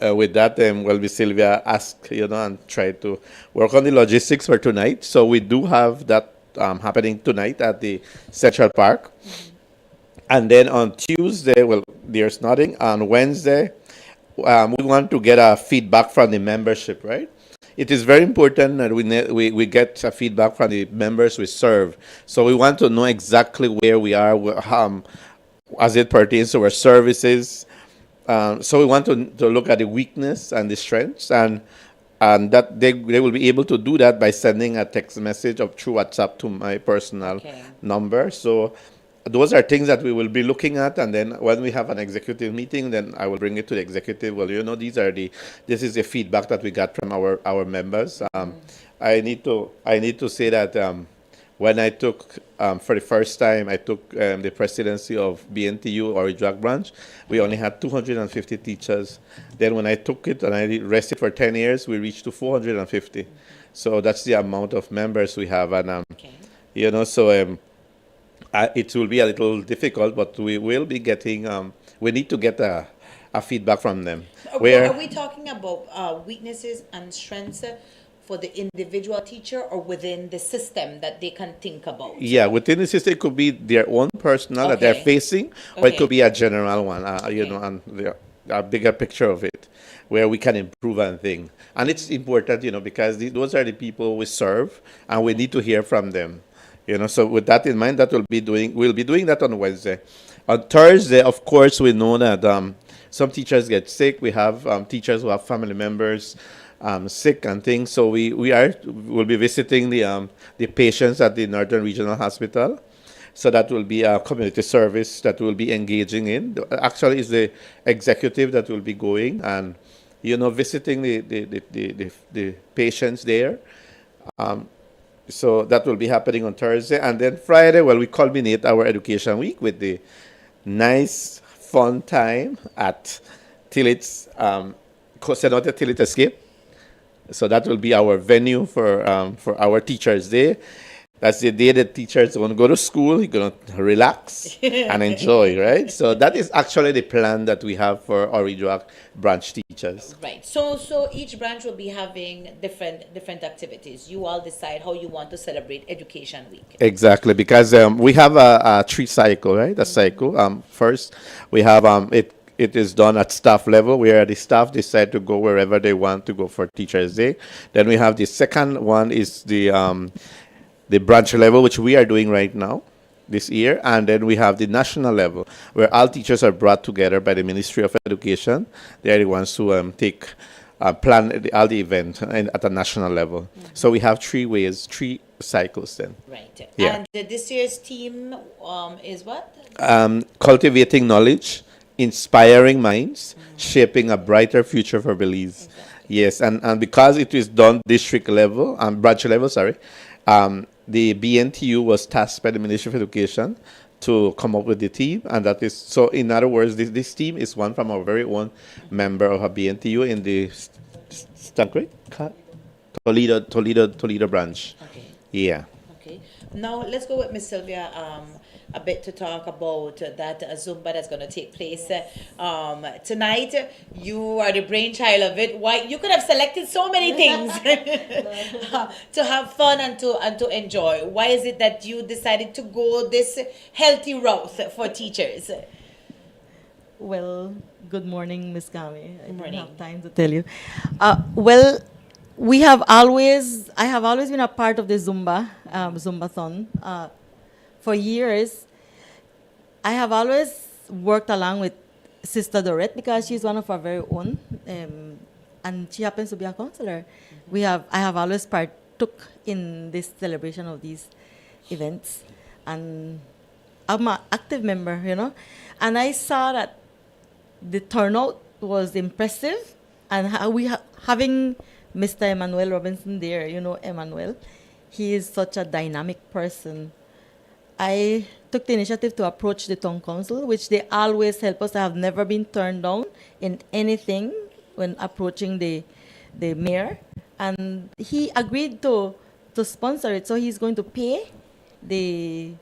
Speaker 14: with that, Miss Sylvia asked, and tried to work on the logistics for tonight. So we do have that happening tonight at the Central Park. And then on Tuesday, there's nothing. On Wednesday, we want to get a feedback from the membership, right? It is very important that we get a feedback from the members we serve. So we want to know exactly where we are as it pertains to our services. So we want to look at the weakness and the strengths, and that they will be able to do that by sending a text message through WhatsApp to my personal number. So those are things that we will be looking at, and then when we have an executive meeting, then I will bring it to the executive. Well, this is the feedback that we got from our members. I need to say that when I took for the first time, I took the presidency of BNTU Orange Walk Branch. We only had 250 teachers. Then when I took it and I rested for 10 years, we reached to 450. So that's the amount of members we have, and so. It will be a little difficult, but we will be getting. We need to get a feedback from them.
Speaker 11: Are we talking about weaknesses and strengths for the individual teacher, or within the system that they can think about?
Speaker 14: Yeah, within the system, it could be their own personal that they're facing, or it could be a general one. And a bigger picture of it, where we can improve and things. And it's important, because those are the people we serve, and we need to hear from them. So with that in mind, we'll be doing that on Wednesday. On Thursday, of course, we know that some teachers get sick. We have teachers who have family members sick and things. So we'll be visiting the patients at the Northern Regional Hospital. So that will be a community service that we'll be engaging in. Actually, it's the executive that will be going and visiting the patients there. So that will be happening on Thursday. And then Friday, we culminate our education week with the nice, fun time at till it's Cenote till it escape. So that will be our venue for our Teachers' Day. That's the day that teachers are going to go to school, you're going to relax and enjoy, right? So that is actually the plan that we have for our Orijoac branch teachers.
Speaker 11: Right. So each branch will be having different activities. You all decide how you want to celebrate Education Week.
Speaker 14: Exactly, because we have a three cycle, right? A cycle. First, we have it is done at staff level, where the staff decide to go wherever they want to go for Teachers' Day. Then we have the second one is the branch level, which we are doing right now this year. And then we have the national level, where all teachers are brought together by the Ministry of Education. They are the ones who plan all the event at a national level. So we have three cycles then.
Speaker 11: Right.
Speaker 14: Yeah.
Speaker 11: And this year's theme is what?
Speaker 14: Cultivating knowledge, inspiring minds, shaping a brighter future for Belize. Exactly. Yes, and because it is done district level, branch level, sorry, the BNTU was tasked by the Ministry of Education to come up with the team, and that is, so in other words, this team is one from our very own member of a BNTU in the Toledo branch.
Speaker 11: Okay.
Speaker 14: Yeah.
Speaker 11: Okay. Now let's go with Miss Sylvia a bit to talk about that Zumba that's going to take place tonight. You are the brainchild of it. Why you could have selected so many things to have fun and to enjoy. Why is it that you decided to go this healthy route for teachers?
Speaker 15: Well, good morning, Miss Kami. I
Speaker 11: morning.
Speaker 15: didn't have time to tell you. Well, I have always been a part of the Zumbathon. For years, I have always worked along with Sister Dorette because she's one of our very own, and she happens to be a counselor. I have always partook in this celebration of these events, and I'm an active member, and I saw that the turnout was impressive, and having Mr. Emmanuel Robinson there, Emmanuel, he is such a dynamic person. I took the initiative to approach the town council, which they always help us. I have never been turned down in anything when approaching the mayor, and he agreed to sponsor it. So he's going to pay the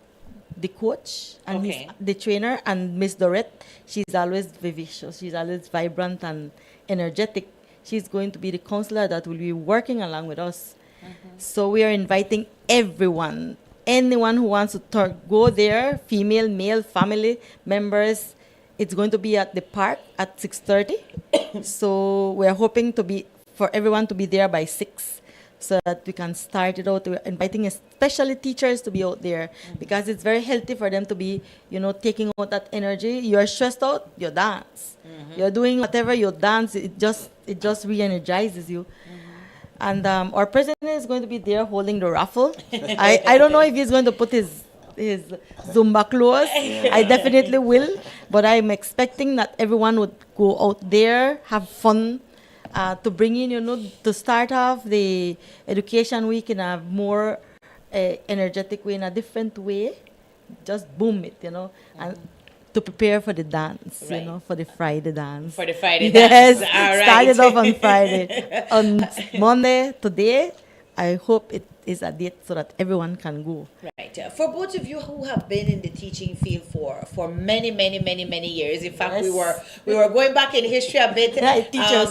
Speaker 15: coach and the trainer, and Miss Dorette. She's always vivacious. She's always vibrant and energetic. She's going to be the counselor that will be working along with us. So we are inviting everyone. Anyone who wants to go there, female, male, family members, it's going to be at the park at 6:30. So we're hoping for everyone to be there by 6 so that we can start it out. We're inviting especially teachers to be out there because it's very healthy for them to be, taking out that energy. You're stressed out, you dance. You're doing whatever, you dance. It just re-energizes you. And our president is going to be there holding the raffle. I don't know if he's going to put his Zumba clothes. I definitely will. But I'm expecting that everyone would go out there, have fun, to bring in, to start off the Education Week in a more energetic way, in a different way. Just boom it, and to prepare for the dance, for the Friday dance.
Speaker 11: For the Friday dance.
Speaker 15: Yes,
Speaker 11: All right.
Speaker 15: started off on Friday. On Monday, today, I hope it is a date so that everyone can go.
Speaker 11: Right. For both of you who have been in the teaching field for many, many, many, many years. In fact, we were going back in history a bit. Teacher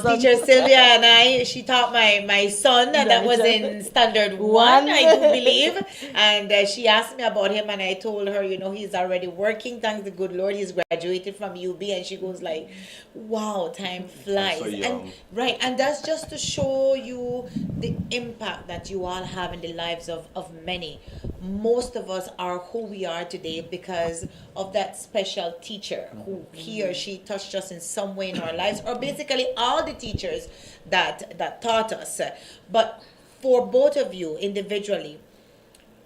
Speaker 11: Sylvia and I, she taught my son that was in standard 1, I do believe. And she asked me about him, and I told her, he's already working. Thanks the good Lord, he's graduated from UB. And she goes like, wow, time flies.
Speaker 14: So young.
Speaker 11: And that's just to show you the impact that you all have in the lives of many. Most of us are who we are today because of that special teacher who he or she touched us in some way in our lives, or basically all the teachers that taught us. But for both of you individually,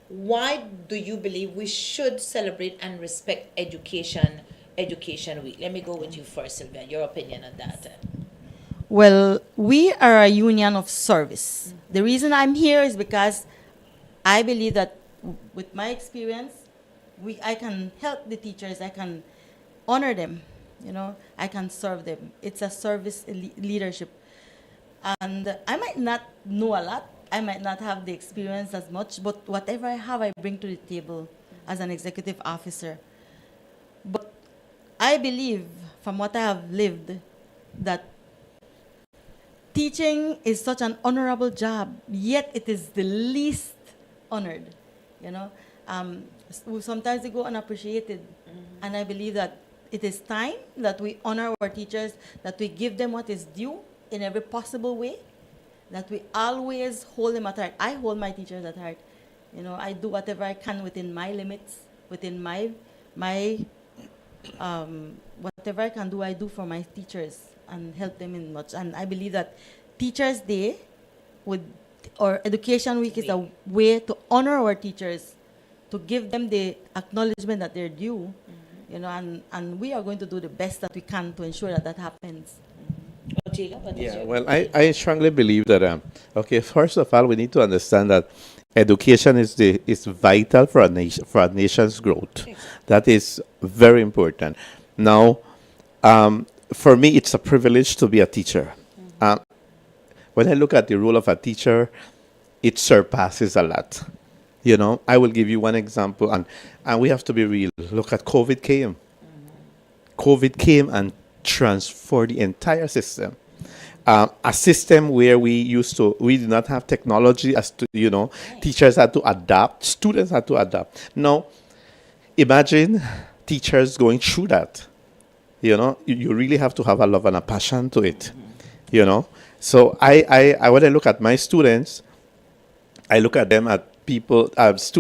Speaker 11: why do you believe we should celebrate and respect Education Week? Let me go with you first, Sylvia. Your opinion on that.
Speaker 15: Well, we are a union of service. The reason I'm here is because I believe that with my experience, I can help the teachers. I can honor them. You know, I can serve them. It's a service leadership. And I might not know a lot. I might not have the experience as much, but whatever I have, I bring to the table as an executive officer. But I believe, from what I have lived, that teaching is such an honorable job, yet it is the least honored. You know, sometimes they go unappreciated, and I believe that it is time that we honor our teachers, that we give them what is due in every possible way, that we always hold them at heart. I hold my teachers at heart. You know, I do whatever I can within my limits, within my whatever I can do, I do for my teachers and help them in much. And I believe that Teachers' Day or Education Week is a way to honor our teachers, to give them the acknowledgement that they're due, you know, and we are going to do the best that we can to ensure that that happens.
Speaker 14: Yeah, well, I strongly believe that, okay, first of all, we need to understand that education is vital for a nation's growth. That is very important. Now, for me, it's a privilege to be a teacher. When I look at the role of a teacher, it surpasses a lot. You know, I will give you one example, and we have to be real. Look at COVID came. COVID came and transformed the entire system. A system where we did not have technology, teachers had to adapt, students had to adapt. Now, imagine teachers going through that. You know, you really have to have a love and a passion to it. You know, so I when I look at my students, I look at them at people,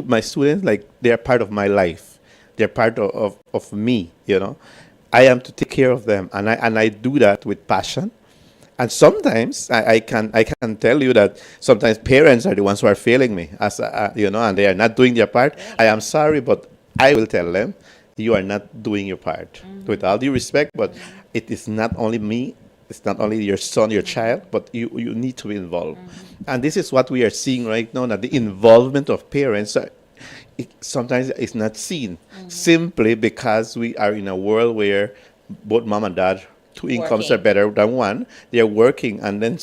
Speaker 14: my students, like they're part of my life. They're part of me, you know. I am to take care of them, and I do that with passion. And sometimes I can tell you that sometimes parents are the ones who are failing me, and they are not doing their part. I am sorry, but I will tell them, you are not doing your part. With all due respect, but it is not only me, it's not only your son, your child, but you need to be involved. And this is what we are seeing right now, that the involvement of parents sometimes is not seen, simply because we are in a world where both mom and dad, two incomes are better than one. They're working, and then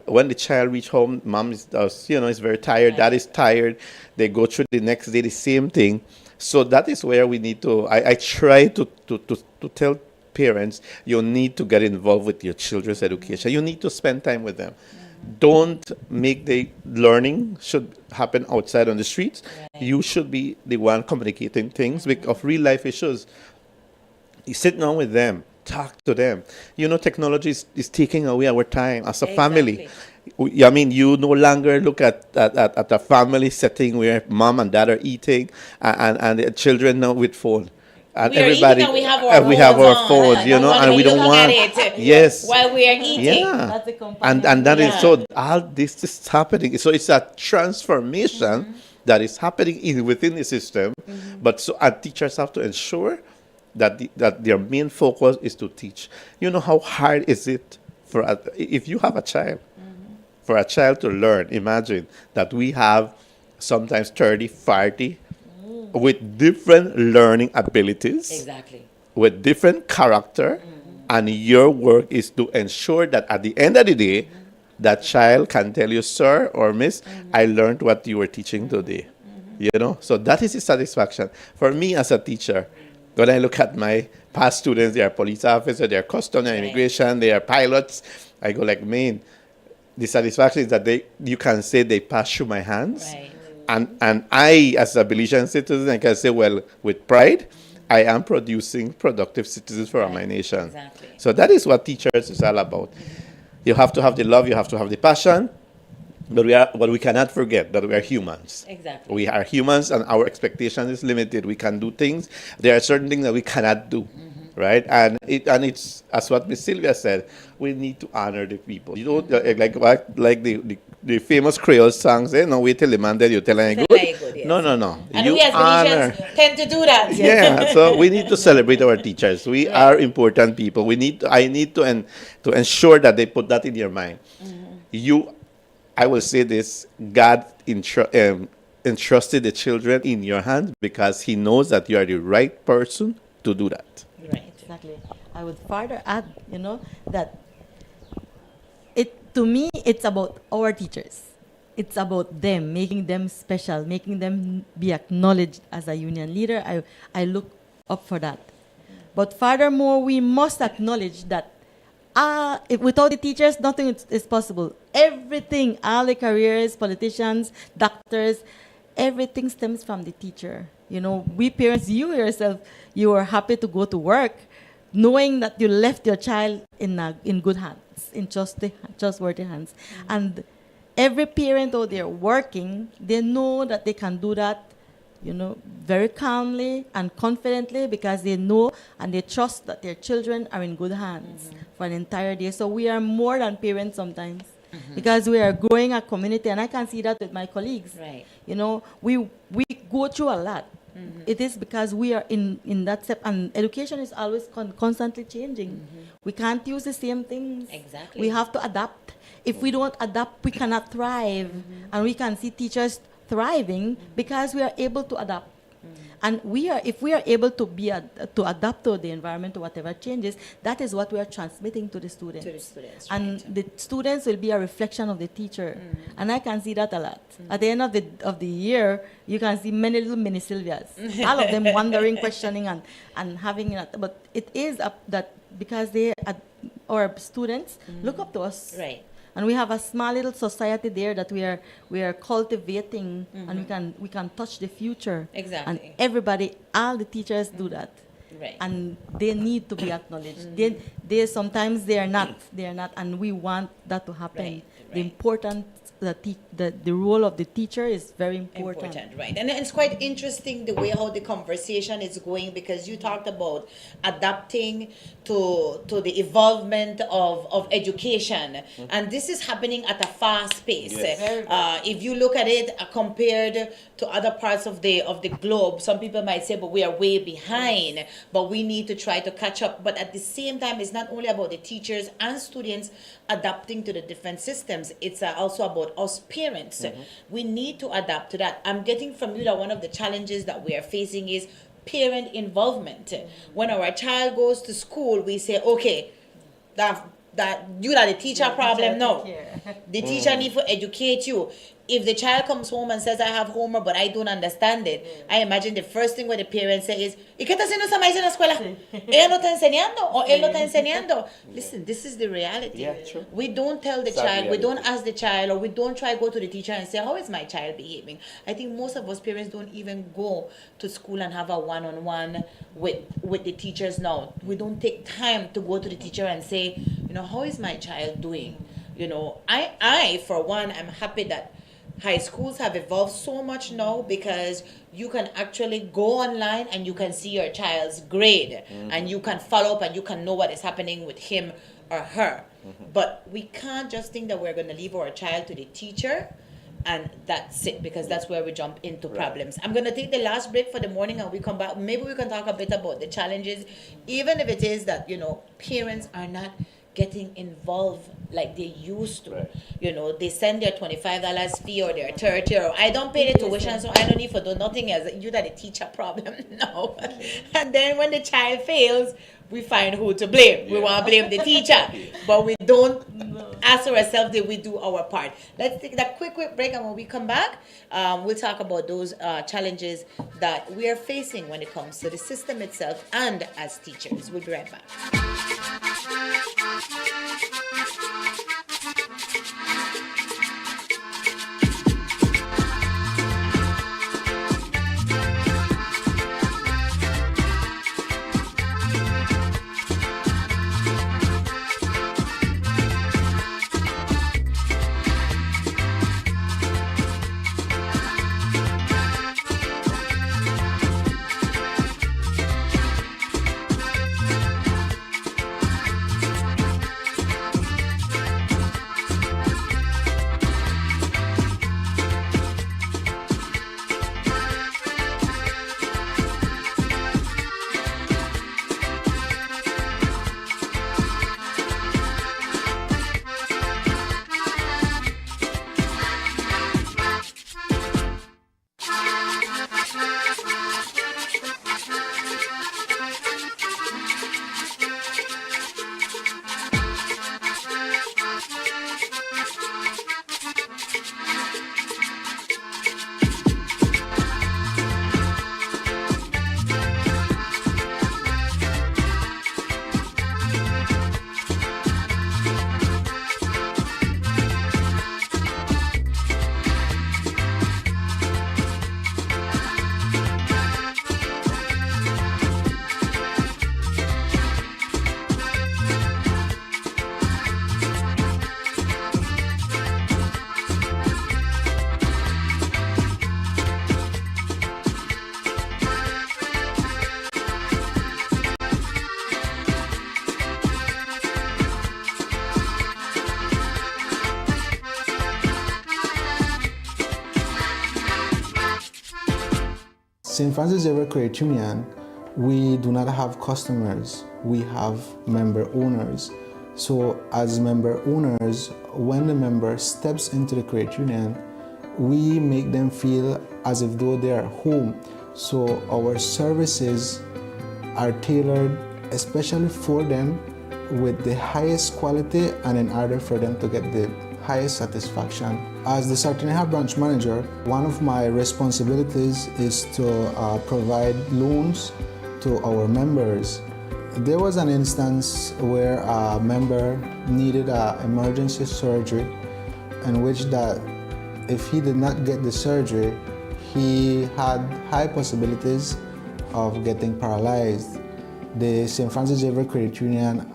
Speaker 14: when the child reach home, mom is very tired, dad is tired. They go through the next day the same thing. So that is where we need to. I try to tell parents, you need to get involved with your children's education. You need to spend time with them. Don't make the learning should happen outside on the streets. You should be the one communicating things of real life issues. You sit down with them, talk to them. You know, technology is taking away our time as a family. I mean, you no longer look at a family setting where mom and dad are eating and the children now with phone. And
Speaker 11: we are
Speaker 14: everybody,
Speaker 11: eating and
Speaker 14: we have our phones, you know, and we don't want. Yes.
Speaker 11: While we are eating.
Speaker 14: Yeah. And that is so. All this is happening. So it's a transformation that is happening within the system. But so our teachers have to ensure that their main focus is to teach. You know how hard is it if you have a child, for a child to learn? Imagine that we have sometimes 30, 40 with different learning abilities, with different character, and your work is to ensure that at the end of the day, that child can tell you, sir or miss, I learned what you were teaching today. You know, so that is the satisfaction for me as a teacher. When I look at my past students, they are police officers, they are customs and immigration, they are pilots. I go like, man, the satisfaction is that you can say they pass through my hands. And I, as a Belizean citizen, I can say, well, with pride, I am producing productive citizens for my nation. So that is what teachers is all about. You have to have the love, you have to have the passion, but we cannot forget that we are humans. We are humans, and our expectation is limited. We can do things. There are certain things that we cannot do. Right, and it's as what Miss Sylvia said. We need to honor the people. You don't like the famous Creole songs. No, wait till the man that you tell him good. Yes. No.
Speaker 11: And
Speaker 14: you
Speaker 11: we as Belizeans tend to do that.
Speaker 14: Yeah, so we need to celebrate our teachers. We are important people. I need to ensure that they put that in your mind. I will say this: God entrusted the children in your hands because He knows that you are the right person to do that.
Speaker 15: Exactly. I would further add, that to me, it's about our teachers. It's about them, making them special, making them be acknowledged as a union leader. I look up for that. But furthermore, we must acknowledge that without the teachers, nothing is possible. Everything, all the careers, politicians, doctors, everything stems from the teacher. We parents, you yourself, you are happy to go to work, knowing that you left your child in good hands, in trustworthy hands. And every parent out there working, they know that they can do that, very calmly and confidently, because they know and they trust that their children are in good hands for an entire day. So we are more than parents sometimes, because we are growing a community, and I can see that with my colleagues.
Speaker 11: Right.
Speaker 15: We go through a lot. It is because we are in that step, and education is always constantly changing. We can't use the same things.
Speaker 11: Exactly.
Speaker 15: We have to adapt. If we don't adapt, we cannot thrive. And we can see teachers thriving because we are able to adapt. And if we are able to adapt to the environment, to whatever changes, that is what we are transmitting to the students. And the students will be a reflection of the teacher. And I can see that a lot. At the end of the year, you can see many little mini Sylvias. All of them wondering, questioning, and having it. But it is that because our students look up to us.
Speaker 11: Right.
Speaker 15: And we have a small little society there that we are cultivating, and we can touch the future.
Speaker 11: Exactly.
Speaker 15: And everybody, all the teachers do that.
Speaker 11: Right.
Speaker 15: And they need to be acknowledged. They sometimes they are not, and we want that to happen.
Speaker 11: Right.
Speaker 15: The important the role of the teacher is very important.
Speaker 11: Right. And it's quite interesting the way how the conversation is going, because you talked about adapting to the evolvement of education, and this is happening at a fast pace.
Speaker 18: Yes.
Speaker 11: If you look at it compared to other parts of the globe, some people might say, but we are way behind, but we need to try to catch up. But at the same time, it's not only about the teachers and students adapting to the different systems, it's also about us parents. We need to adapt to that. I'm getting from you that one of the challenges that we are facing is parent involvement. When our child goes to school, we say, okay, that you are the teacher problem. No, the teacher need to educate you. If the child comes home and says, I have homework, but I don't understand it, I imagine the first thing what the parents say is, ¿y qué está haciendo esa maestra en la escuela? Ella no está enseñando, o él no está enseñando. Listen, this is the reality.
Speaker 18: Yeah, true.
Speaker 11: We don't tell the child, we don't ask the child, or we don't try to go to the teacher and say, how is my child behaving? I think most of us parents don't even go to school and have a one-on-one with the teachers now. We don't take time to go to the teacher and say, how is my child doing? I for one, I'm happy that high schools have evolved so much now, because you can actually go online and you can see your child's grade, and you can follow up and you can know what is happening with him or her. But we can't just think that we're going to leave our child to the teacher and that's it, because that's where we jump into problems. I'm going to take the last break for the morning, and we come back. Maybe we can talk a bit about the challenges, even if it is that, parents are not getting involved like they used to. They send their $25 fee or their 30, or I don't pay the tuition, so I don't need to do nothing else. You that a teacher problem. No. And then when the child fails, we find who to blame. We want to blame the teacher, but we don't ask ourselves, did we do our part? Let's take that quick break, and when we come back, we'll talk about those challenges that we are facing when it comes to the system itself and as teachers. We'll be right back.
Speaker 12: St. Francis Xavier Credit Union, we do not have customers, we have member owners. So as member owners, when the member steps into the credit union, we make them feel as if though they are home. So our services are tailored especially for them with the highest quality and in order for them to get the highest satisfaction. As the Sartiniha branch manager, one of my responsibilities is to provide loans to our members. There was an instance where a member needed an emergency surgery in which that if he did not get the surgery, he had high possibilities of getting paralyzed. The St. Francis Xavier Credit Union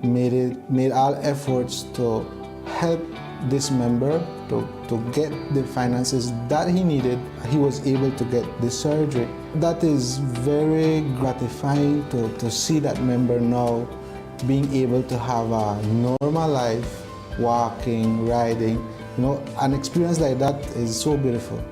Speaker 12: made all efforts to help this member to get the finances that he needed. He was able to get the surgery. That is very gratifying to see that member now being able to have a normal life, walking, riding. You know, an experience like that is so beautiful.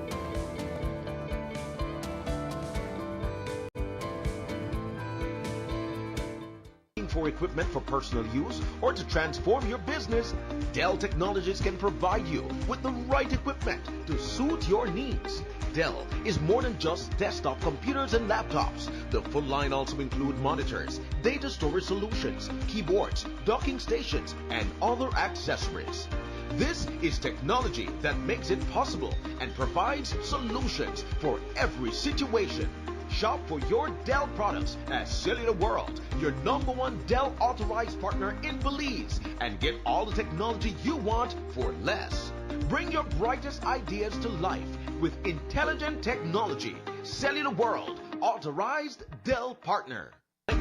Speaker 10: For equipment for personal use or to transform your business, Dell Technologies can provide you with the right equipment to suit your needs. Dell is more than just desktop computers and laptops. The full line also includes monitors, data storage solutions, keyboards, docking stations, and other accessories. This is technology that makes it possible and provides solutions for every situation. Shop for your Dell products at Cellular World, your #1 Dell authorized partner in Belize, and get all the technology you want for less. Bring your brightest ideas to life with intelligent technology. Cellular World, authorized Dell partner.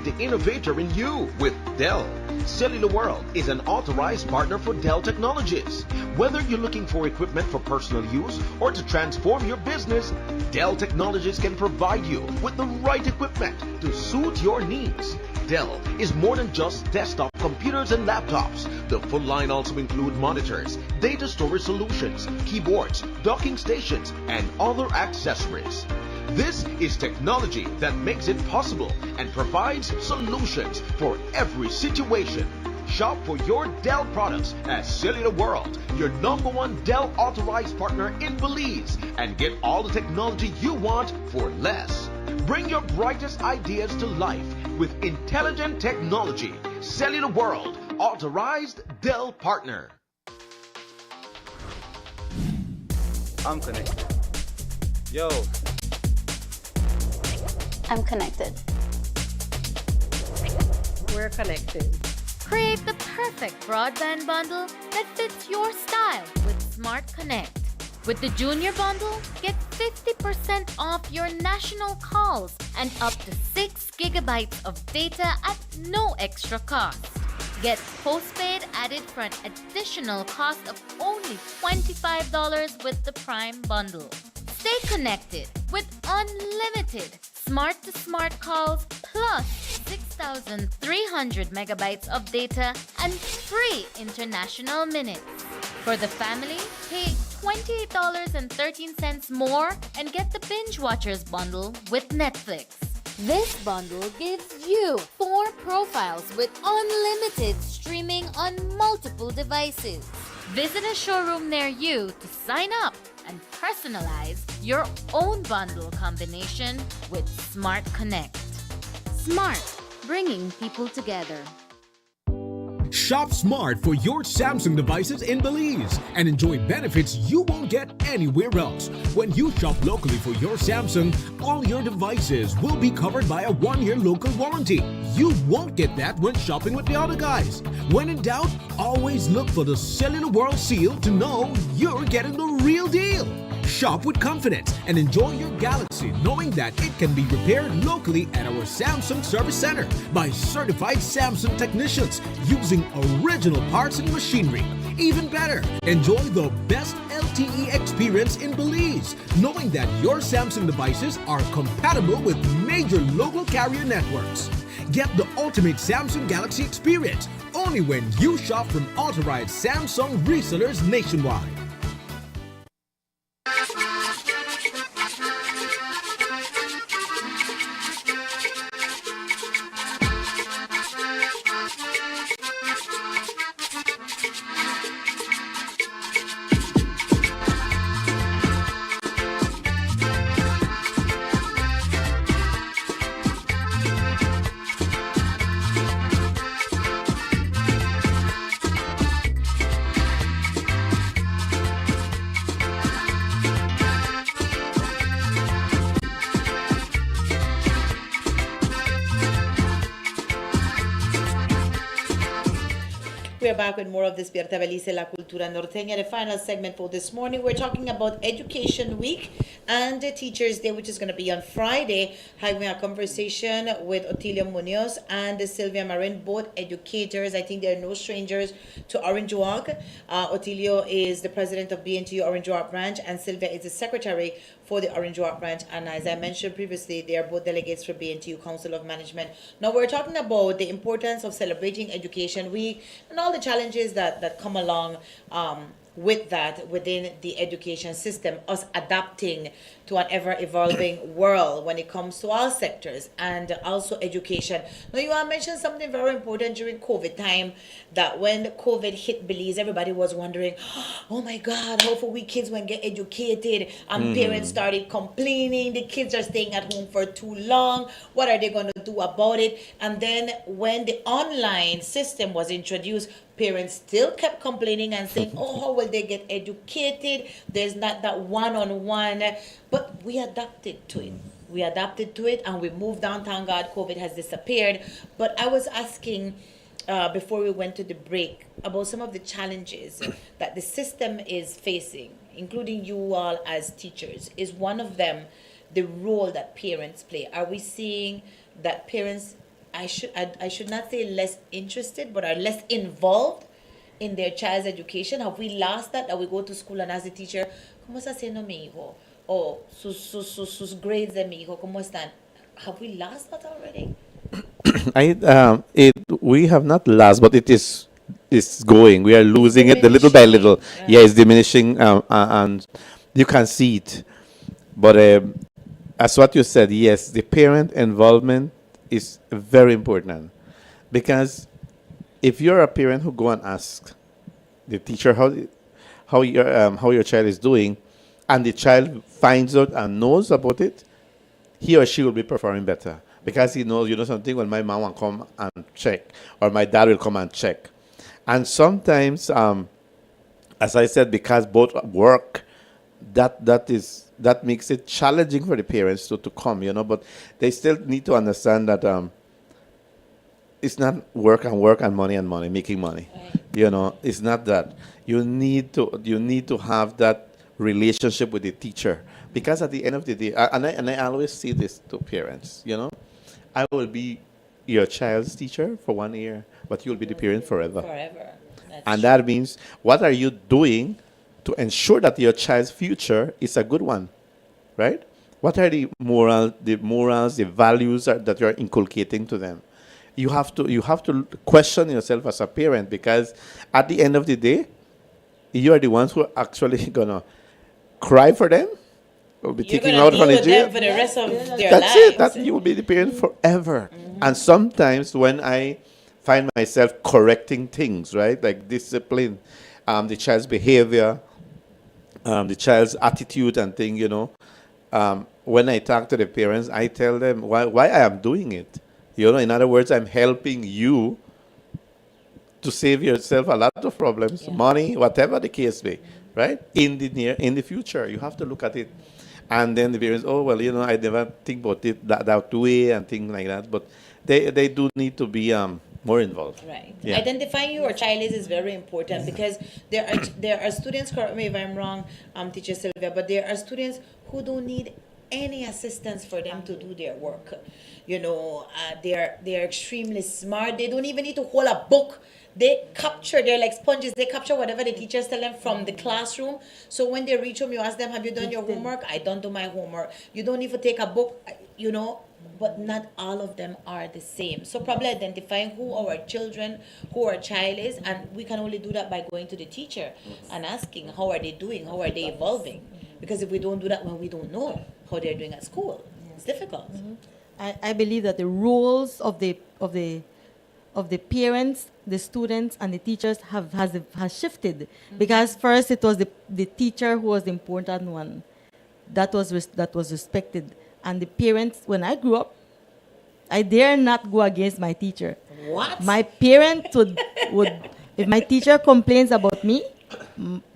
Speaker 10: The innovator in you with Dell. Cellular World is an authorized partner for Dell Technologies. Whether you're looking for equipment for personal use or to transform your business, Dell Technologies can provide you with the right equipment to suit your needs. Dell is more than just desktop computers and laptops. The full line also includes monitors, data storage solutions, keyboards, docking stations, and other accessories. This is technology that makes it possible and provides solutions for every situation. Shop for your Dell products at Cellular World, your #1 Dell authorized partner in Belize, and get all the technology you want for less. Bring your brightest ideas to life with intelligent technology. Cellular World, authorized Dell partner.
Speaker 13: I'm connected. Yo.
Speaker 18: I'm connected.
Speaker 16: We're connected. Create the perfect broadband bundle that fits your style with Smart Connect. With the Junior Bundle, get 50% off your national calls and up to 6 gigabytes of data at no extra cost. Get postpaid added for an additional cost of only $25 with the Prime Bundle. Stay connected with unlimited smart-to-smart calls plus 6,300 megabytes of data and free international minutes. For the family, pay $28.13 more and get the Binge Watchers bundle with Netflix. This bundle gives you 4 profiles with unlimited streaming on multiple devices. Visit a showroom near you to sign up and personalize your own bundle combination with Smart Connect. Smart, bringing people together.
Speaker 17: Shop smart for your Samsung devices in Belize and enjoy benefits you won't get anywhere else. When you shop locally for your Samsung, all your devices will be covered by a 1-year local warranty. You won't get that when shopping with the other guys. When in doubt, always look for the Cellular World seal to know you're getting the real deal. Shop with confidence and enjoy your Galaxy knowing that it can be repaired locally at our Samsung Service Center by certified Samsung technicians using original parts and machinery. Even better, enjoy the best LTE experience in Belize knowing that your Samsung devices are compatible with major local carrier networks. Get the ultimate Samsung Galaxy experience only when you shop from authorized Samsung resellers nationwide.
Speaker 11: We're back with more of Despierta Belice, La Cultura Norteña. The final segment for this morning, we're talking about Education Week and Teachers Day, which is going to be on Friday. Having a conversation with Otilio Munoz and Sylvia Marin, both educators. I think they're no strangers to Orange Walk. Otilio is the president of BNTU Orange Walk branch, and Sylvia is the secretary for the Orange Walk branch. And as I mentioned previously, they are both delegates for BNTU Council of Management. Now we're talking about the importance of celebrating Education Week and all the challenges that come along with that within the education system, us adapting to an ever-evolving world when it comes to all sectors and also education. Now, you have mentioned something very important during COVID time, that when COVID hit Belize, everybody was wondering, oh my God, how for we kids when get educated? And parents started complaining, the kids are staying at home for too long, what are they going to do about it? And then when the online system was introduced, parents still kept complaining and saying, oh, how will they get educated? There's not that one-on-one. But we adapted to it. We adapted to it and we moved on. Thank God COVID has disappeared. But I was asking before we went to the break about some of the challenges that the system is facing, including you all as teachers. Is one of them the role that parents play? Are we seeing that parents, I should not say less interested, but are less involved in their child's education? Have we lost that we go to school and as a teacher, ¿cómo está haciendo mi hijo? O sus grades de mi hijo, ¿cómo están? Have we lost that already?
Speaker 14: We have not lost, but it's going. We are losing it little by little. Right. Yeah, it's diminishing, and you can see it. But as what you said, yes, the parent involvement is very important, because if you're a parent who go and ask the teacher how your child is doing, and the child finds out and knows about it, he or she will be performing better, because he knows, something, when my mom will come and check, or my dad will come and check. And sometimes, as I said, because both work, that makes it challenging for the parents to come, but they still need to understand that it's not work and money, making money. Right. It's not that. You need to have that relationship with the teacher, because at the end of the day, and I always see this to parents, I will be your child's teacher for 1 year, but you'll be the parent forever. And that means, what are you doing to ensure that your child's future is a good one, right? What are the morals, the values that you're inculcating to them? You have to question yourself as a parent, because at the end of the day, you are the ones who are actually gonna cry for them, or be taken out from the jail
Speaker 11: for the rest of their lives.
Speaker 14: That's it. That you will be the parent forever. And sometimes when I find myself correcting things, right, like discipline, the child's behavior, the child's attitude and thing, when I talk to the parents, I tell them why I am doing it. In other words, I'm helping you to save yourself a lot of problems, money, whatever the case may, right? In the future, you have to look at it. And then the parents, I never think about it that way and things like that. But they do need to be more involved.
Speaker 11: Right. Yeah. Identifying who your child is very important, because there are students, correct me if I'm wrong, Teacher Sylvia, but there are students who don't need any assistance for them to do their work. They're extremely smart. They don't even need to hold a book. They're like sponges. They capture whatever the teachers tell them from the classroom. So when they reach home, you ask them, have you done your homework? I don't do my homework. You don't even take a book, but not all of them are the same. So probably identifying who our child is, and we can only do that by going to the teacher and asking, how are they doing? How are they evolving? Because if we don't do that, well, we don't know how they're doing at school. It's difficult.
Speaker 15: I believe that the roles of the parents, the students, and the teachers has shifted. Because first it was the teacher who was the important one. That was respected. And the parents, when I grew up, I dare not go against my teacher.
Speaker 11: What?
Speaker 15: My parent would if my teacher complains about me,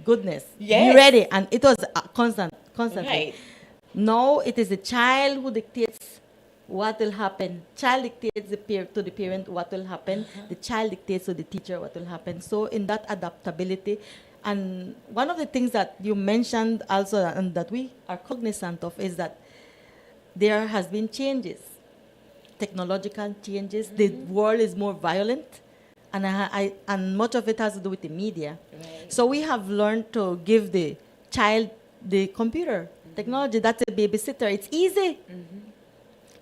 Speaker 15: goodness, be ready. And it was constant.
Speaker 11: Right.
Speaker 15: Now it is the child who dictates what will happen. Child dictates to the parent what will happen. The child dictates to the teacher what will happen. So in that adaptability, and one of the things that you mentioned also and that we are cognizant of is that there has been changes, technological changes. The world is more violent, and much of it has to do with the media. Right. So we have learned to give the child the computer technology. That's a babysitter. It's easy.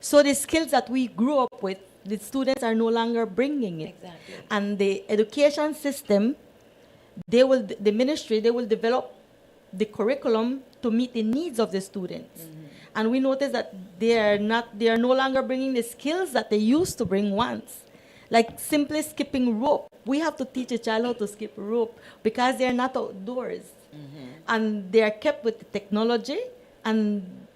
Speaker 15: So the skills that we grew up with, the students are no longer bringing it.
Speaker 11: Exactly.
Speaker 15: And the education system, the ministry, they will develop the curriculum to meet the needs of the students. And we notice that they are no longer bringing the skills that they used to bring once. Like simply skipping rope. We have to teach a child how to skip rope because they are not outdoors. And they are kept with the technology, and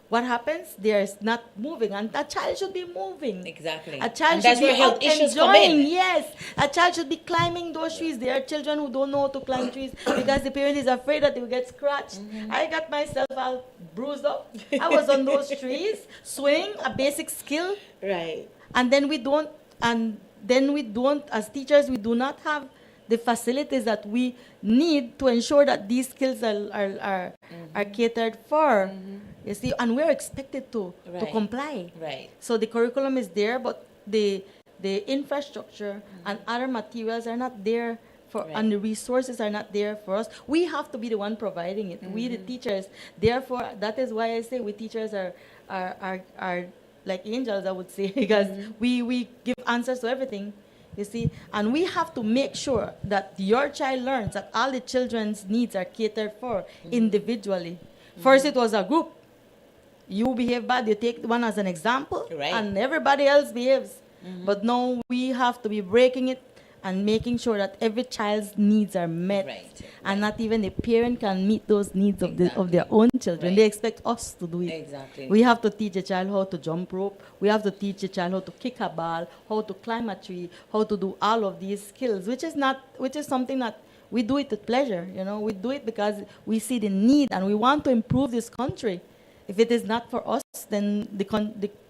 Speaker 15: what happens? They are not moving, and a child should be moving.
Speaker 11: Exactly.
Speaker 15: A child
Speaker 11: And
Speaker 15: should
Speaker 11: that's
Speaker 15: be
Speaker 11: where health
Speaker 15: out
Speaker 11: issues come
Speaker 15: enjoying.
Speaker 11: in.
Speaker 15: Yes, a child should be climbing those trees. There are children who don't know how to climb trees because the parent is afraid that they will get scratched. I got myself all bruised up. I was on those trees, swing, a basic skill.
Speaker 11: Right.
Speaker 15: And then we don't, as teachers, we do not have the facilities that we need to ensure that these skills are catered for. You see, and we're expected to comply.
Speaker 11: Right.
Speaker 15: So the curriculum is there, but the infrastructure and other materials are not there for, and the resources are not there for us. We have to be the one providing it. We, the teachers. Therefore, that is why I say we teachers are like angels, I would say, because we give answers to everything. You see, and we have to make sure that your child learns that all the children's needs are catered for individually. First, it was a group. You behave bad, you take one as an example, and everybody else behaves. But now we have to be breaking it and making sure that every child's needs are met, and not even the parent can meet those needs of their own children. They expect us to do it.
Speaker 11: Exactly.
Speaker 15: We have to teach a child how to jump rope. We have to teach a child how to kick a ball, how to climb a tree, how to do all of these skills, which is something that we do it with pleasure. You know, we do it because we see the need and we want to improve this country. If it is not for us, then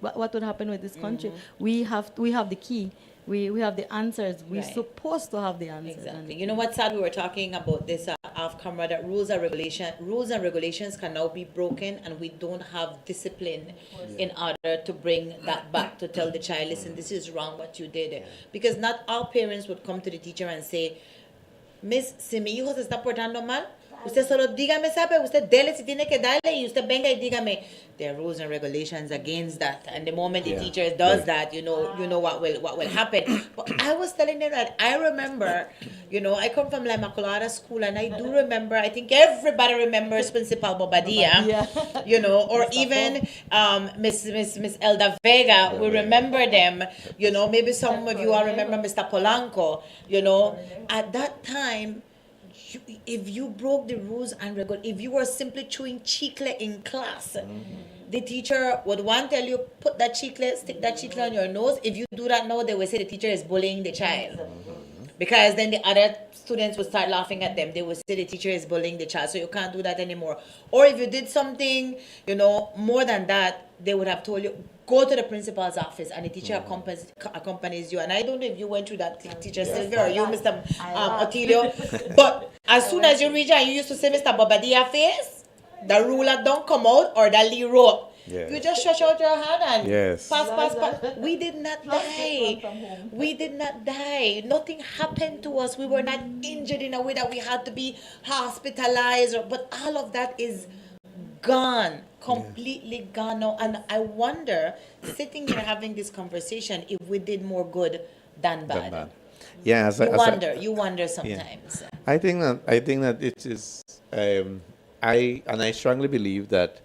Speaker 15: what would happen with this country? We have the key. We have the answers. We're supposed to have the answers.
Speaker 11: Exactly. You know what's sad? We were talking about this off camera, that rules and regulations can now be broken, and we don't have discipline in order to bring that back, to tell the child, listen, this is wrong what you did. Because not all parents would come to the teacher and say, Miss, si mi hijo se está portando mal, usted solo dígame, sabe, usted dele si tiene que darle, y usted venga y dígame. There are rules and regulations against that, and the moment the teacher does that, you know what will happen. But I was telling them that I remember, I come from La Immaculada School, and I do remember. I think everybody remembers Principal Bobadilla, or even Miss Elda Vega. We remember them. Maybe some of you all remember Mr. Polanco. At that time, if you broke the rules and regulations, if you were simply chewing chicle in class, the teacher would tell you, put that chicle, stick that chicle on your nose. If you do that now, they will say the teacher is bullying the child. Because then the other students would start laughing at them. They would say the teacher is bullying the child, so you can't do that anymore. Or if you did something, more than that, they would have told you, go to the principal's office, and the teacher accompanies you. And I don't know if you went through that, Teacher Sylvia, or you, Mr. Otilio. But as soon as you reach out, you used to say Mr. Bobadilla face, the ruler don't come out, or the Lee rope.
Speaker 14: Yes.
Speaker 11: You just stretch out your hand and
Speaker 14: pass.
Speaker 11: We did not die. We did not die. Nothing happened to us. We were not injured in a way that we had to be hospitalized. But all of that is gone, completely gone now. And I wonder, sitting here having this conversation, if we did more good than bad.
Speaker 14: Yeah,
Speaker 11: you wonder sometimes.
Speaker 14: Yeah. I think that it is. I strongly believe that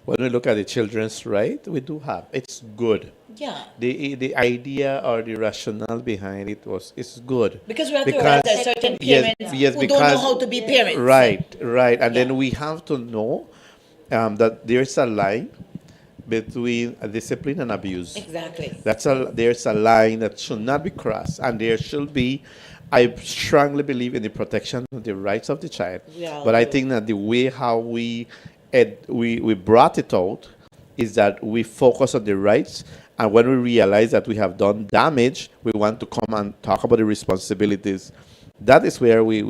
Speaker 14: when we look at the children's right, we do have it's good.
Speaker 11: Yeah.
Speaker 14: The idea or the rationale behind it is good.
Speaker 11: Because we have to arrest a certain parents who don't know how to be parents.
Speaker 14: Right. And then we have to know that there's a line between discipline and abuse.
Speaker 11: Exactly.
Speaker 14: There's a line that should not be crossed, and there should be. I strongly believe in the protection of the rights of the child, but I think that the way how we brought it out is that we focus on the rights, and when we realize that we have done damage, we want to come and talk about the responsibilities. That is where we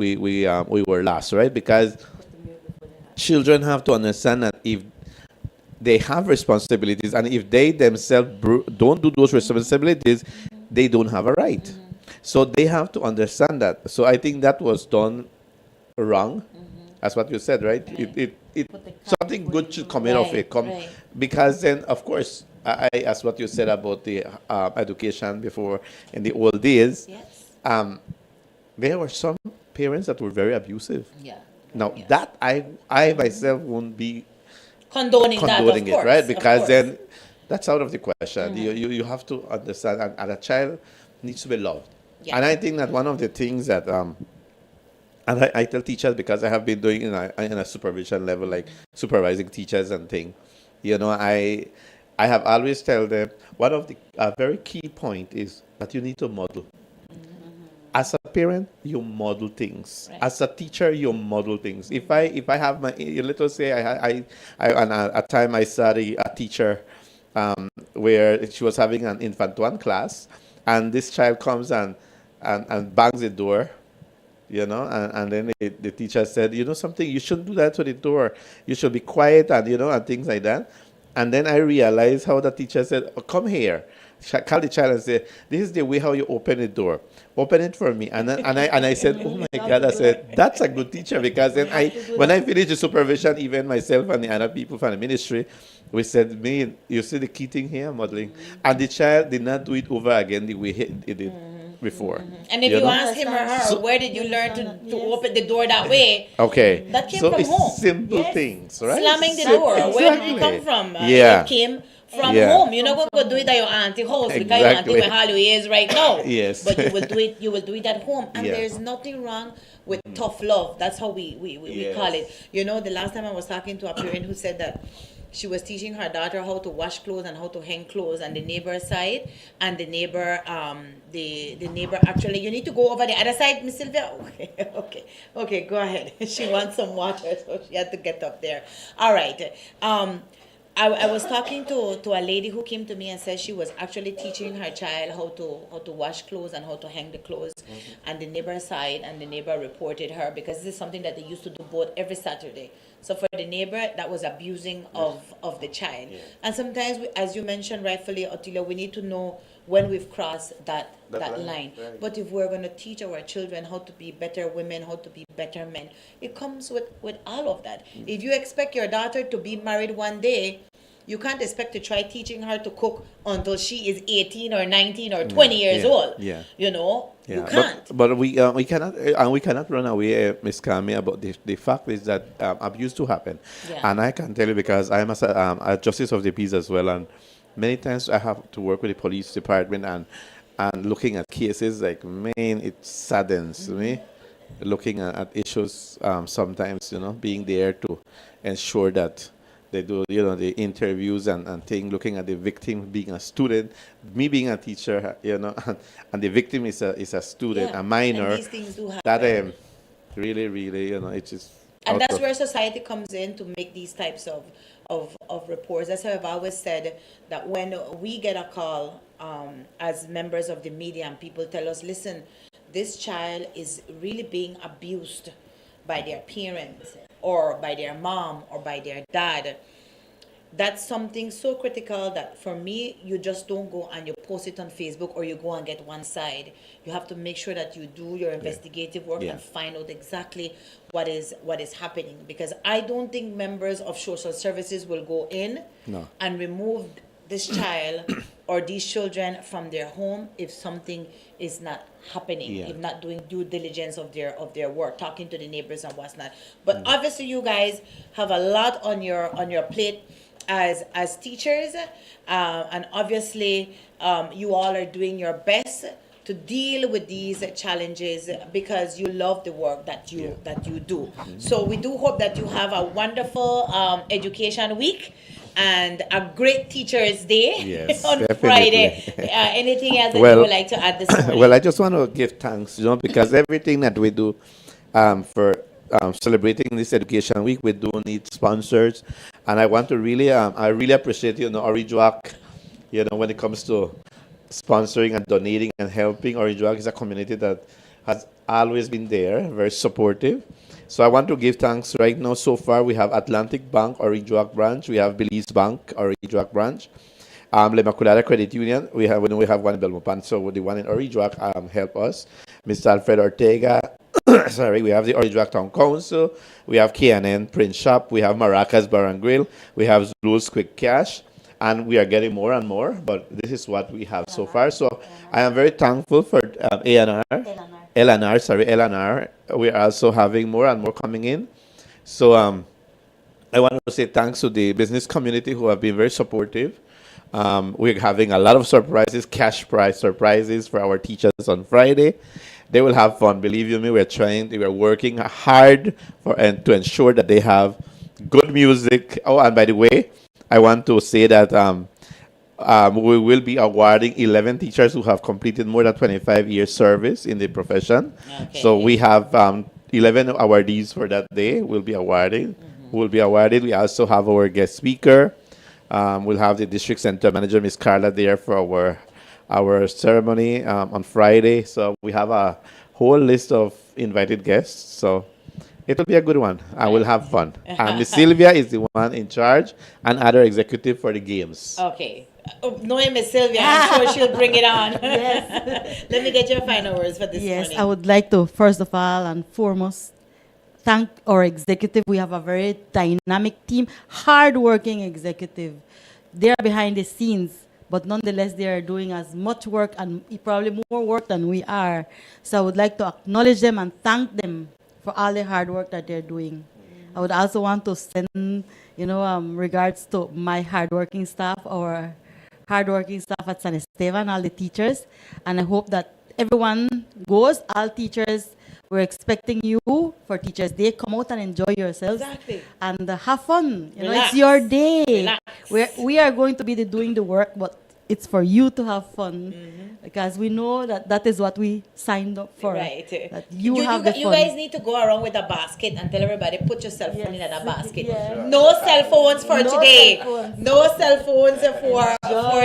Speaker 14: were lost, right? Because children have to understand that if they have responsibilities, and if they themselves don't do those responsibilities, they don't have a right. So they have to understand that. So I think that was done wrong. That's what you said, right? It something good should come out of it. Because then, of course, as what you said about the education before in the old days, there were some parents that were very abusive. Now that I myself won't be
Speaker 11: condoning that, of
Speaker 14: it,
Speaker 11: course,
Speaker 14: right?
Speaker 11: of
Speaker 14: Because
Speaker 11: course.
Speaker 14: then that's out of the question. You have to understand, and a child needs to be loved. And I think that one of the things that and I tell teachers, because I have been doing in a supervision level, like supervising teachers and things. I have always tell them one of the very key point is that you need to model. As a parent, you model things. Right. As a teacher, you model things. If I have my, let us say I at time I studied a teacher where she was having an infant one class, and this child comes and bangs the door. And then the teacher said, something, you shouldn't do that to the door. You should be quiet, and and things like that. And then I realized how the teacher said, oh, come here. Call the child and say, this is the way how you open the door. Open it for me. And then, I said, oh my God, I said, that's a good teacher, because then when I finished the supervision, even myself and the other people from the ministry, we said, man, you see the key thing here, modeling. And the child did not do it over again the way he did before.
Speaker 11: And if you ask him or her, where did you learn to open the door that way?
Speaker 14: Okay.
Speaker 11: That came
Speaker 14: so
Speaker 11: from
Speaker 14: it's
Speaker 11: home.
Speaker 14: simple things, right?
Speaker 11: Slamming the door. Where did it come from? It came from home. You're not going to do it at your auntie house because your auntie will have your ears right now.
Speaker 14: Yes.
Speaker 11: But you will do it at home. And there's nothing wrong with tough love. That's how we call it. The last time I was talking to a parent who said that she was teaching her daughter how to wash clothes and how to hang clothes on the neighbor side, and the neighbor the neighbor actually, you need to go over the other side, Miss Sylvia. Okay, go ahead. She wants some water, so she had to get up there. All right. I was talking to a lady who came to me and said she was actually teaching her child how to wash clothes and how to hang the clothes on the neighbor side, and the neighbor reported her because this is something that they used to do both every Saturday. So for the neighbor, that was abusing of the child. And sometimes, as you mentioned rightfully, Ottilia, we need to know when we've crossed that line.
Speaker 14: Right.
Speaker 11: But if we're going to teach our children how to be better women, how to be better men, it comes with all of that. If you expect your daughter to be married one day, you can't expect to try teaching her to cook until she is 18 or 19 or 20 years old.
Speaker 14: Yeah.
Speaker 11: You can't.
Speaker 14: But we cannot run away, Miss Kami, about the fact is that abuse to happen. And I can tell you, because I am a justice of the peace as well, and many times I have to work with the police department and looking at cases, like, man, it saddens me looking at issues sometimes, being there to ensure that they do, the interviews and thing, looking at the victim being a student, me being a teacher, and the victim is a student, a minor.
Speaker 11: And these things do happen.
Speaker 14: That really, it's just.
Speaker 11: And that's where society comes in to make these types of reports. That's how I've always said that when we get a call as members of the media and people tell us, listen, this child is really being abused by their parents or by their mom or by their dad, that's something so critical that for me, you just don't go and you post it on Facebook or you go and get one side. You have to make sure that you do your investigative work and find out exactly what is happening, because I don't think members of social services will go in and remove this child or these children from their home if something is not happening, if not doing due diligence of their work, talking to the neighbors and what's not. But obviously you guys have a lot on your plate as teachers, and obviously you all are doing your best to deal with these challenges because you love the work that you do. So we do hope that you have a wonderful education week and a great Teachers Day on
Speaker 14: definitely.
Speaker 11: Friday. Anything else that you would like to add this morning?
Speaker 14: Well, I just want to give thanks, because everything that we do for celebrating this education week, we do need sponsors, And I want to really, I really appreciate, Orijuak, when it comes to sponsoring and donating and helping. Orijuak is a community that has always been there, very supportive. So I want to give thanks right now. So far, we have Atlantic Bank, Orijuak branch. We have Belize Bank, Orijuak branch. La Immaculada Credit Union, we have one in Belmopan, so the one in Orijuak help us. Mr. Alfred Ortega, sorry, we have the Orijuak Town Council, we have K&N Print Shop, we have Maracas Bar and Grill, we have Zulus Quick Cash, and we are getting more and more, but this is what we have so far. So I am very thankful for LNR. We are also having more and more coming in. So I want to say thanks to the business community who have been very supportive. We're having a lot of surprises, cash prize surprises for our teachers on Friday. They will have fun. Believe you me, we're working hard to ensure that they have good music. Oh, and by the way, I want to say that we will be awarding 11 teachers who have completed more than 25 years service in the profession. Okay. So we have 11 awardees for that day. We'll be awarded. We also have our guest speaker. We'll have the district center manager, Miss Carla, there for our ceremony on Friday. So we have a whole list of invited guests. So it will be a good one. I will have fun. And Miss Sylvia is the one in charge and other executive for the games.
Speaker 11: Okay. Knowing Miss Sylvia, I'm sure she'll bring it on. Yes. Let me get your final words for this morning.
Speaker 15: Yes, I would like to, first of all and foremost, thank our executive. We have a very dynamic team, hard-working executive. They're behind the scenes, but nonetheless, they are doing as much work and probably more work than we are. So I would like to acknowledge them and thank them for all the hard work that they're doing. I would also want to send, regards to my hardworking staff, our hardworking staff at San Esteban, all the teachers, and I hope that everyone goes, all teachers. We're expecting you for Teachers Day. Come out and enjoy yourselves. Exactly. And have fun. It's your day. We are going to be doing the work, but it's for you to have fun. Because we know that is what we signed up for. Right. That you have the fun.
Speaker 11: You guys need to go around with a basket and tell everybody, put your cell phone in that basket. Yes. No cell phones for today. No cell phones for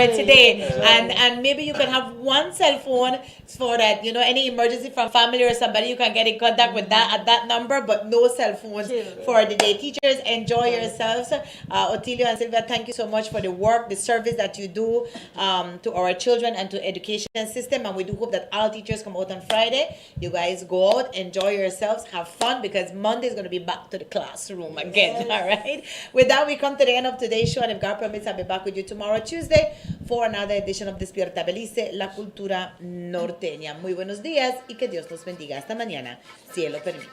Speaker 11: today. And maybe you can have one cell phone for that, any emergency from family or somebody, you can get in contact with that at that number, but no cell phones for the day. Teachers, enjoy yourselves. Otilio and Sylvia, thank you so much for the work, the service that you do to our children and to education system, and we do hope that all teachers come out on Friday. You guys go out, enjoy yourselves, have fun, because Monday is going to be back to the classroom again. All right. With that, we come to the end of today's show, and if God permits, I'll be back with you tomorrow, Tuesday, for another edition of Despierta Belice, la cultura norteña. Muy buenos días y que Dios los bendiga. Hasta mañana, si Él lo permite.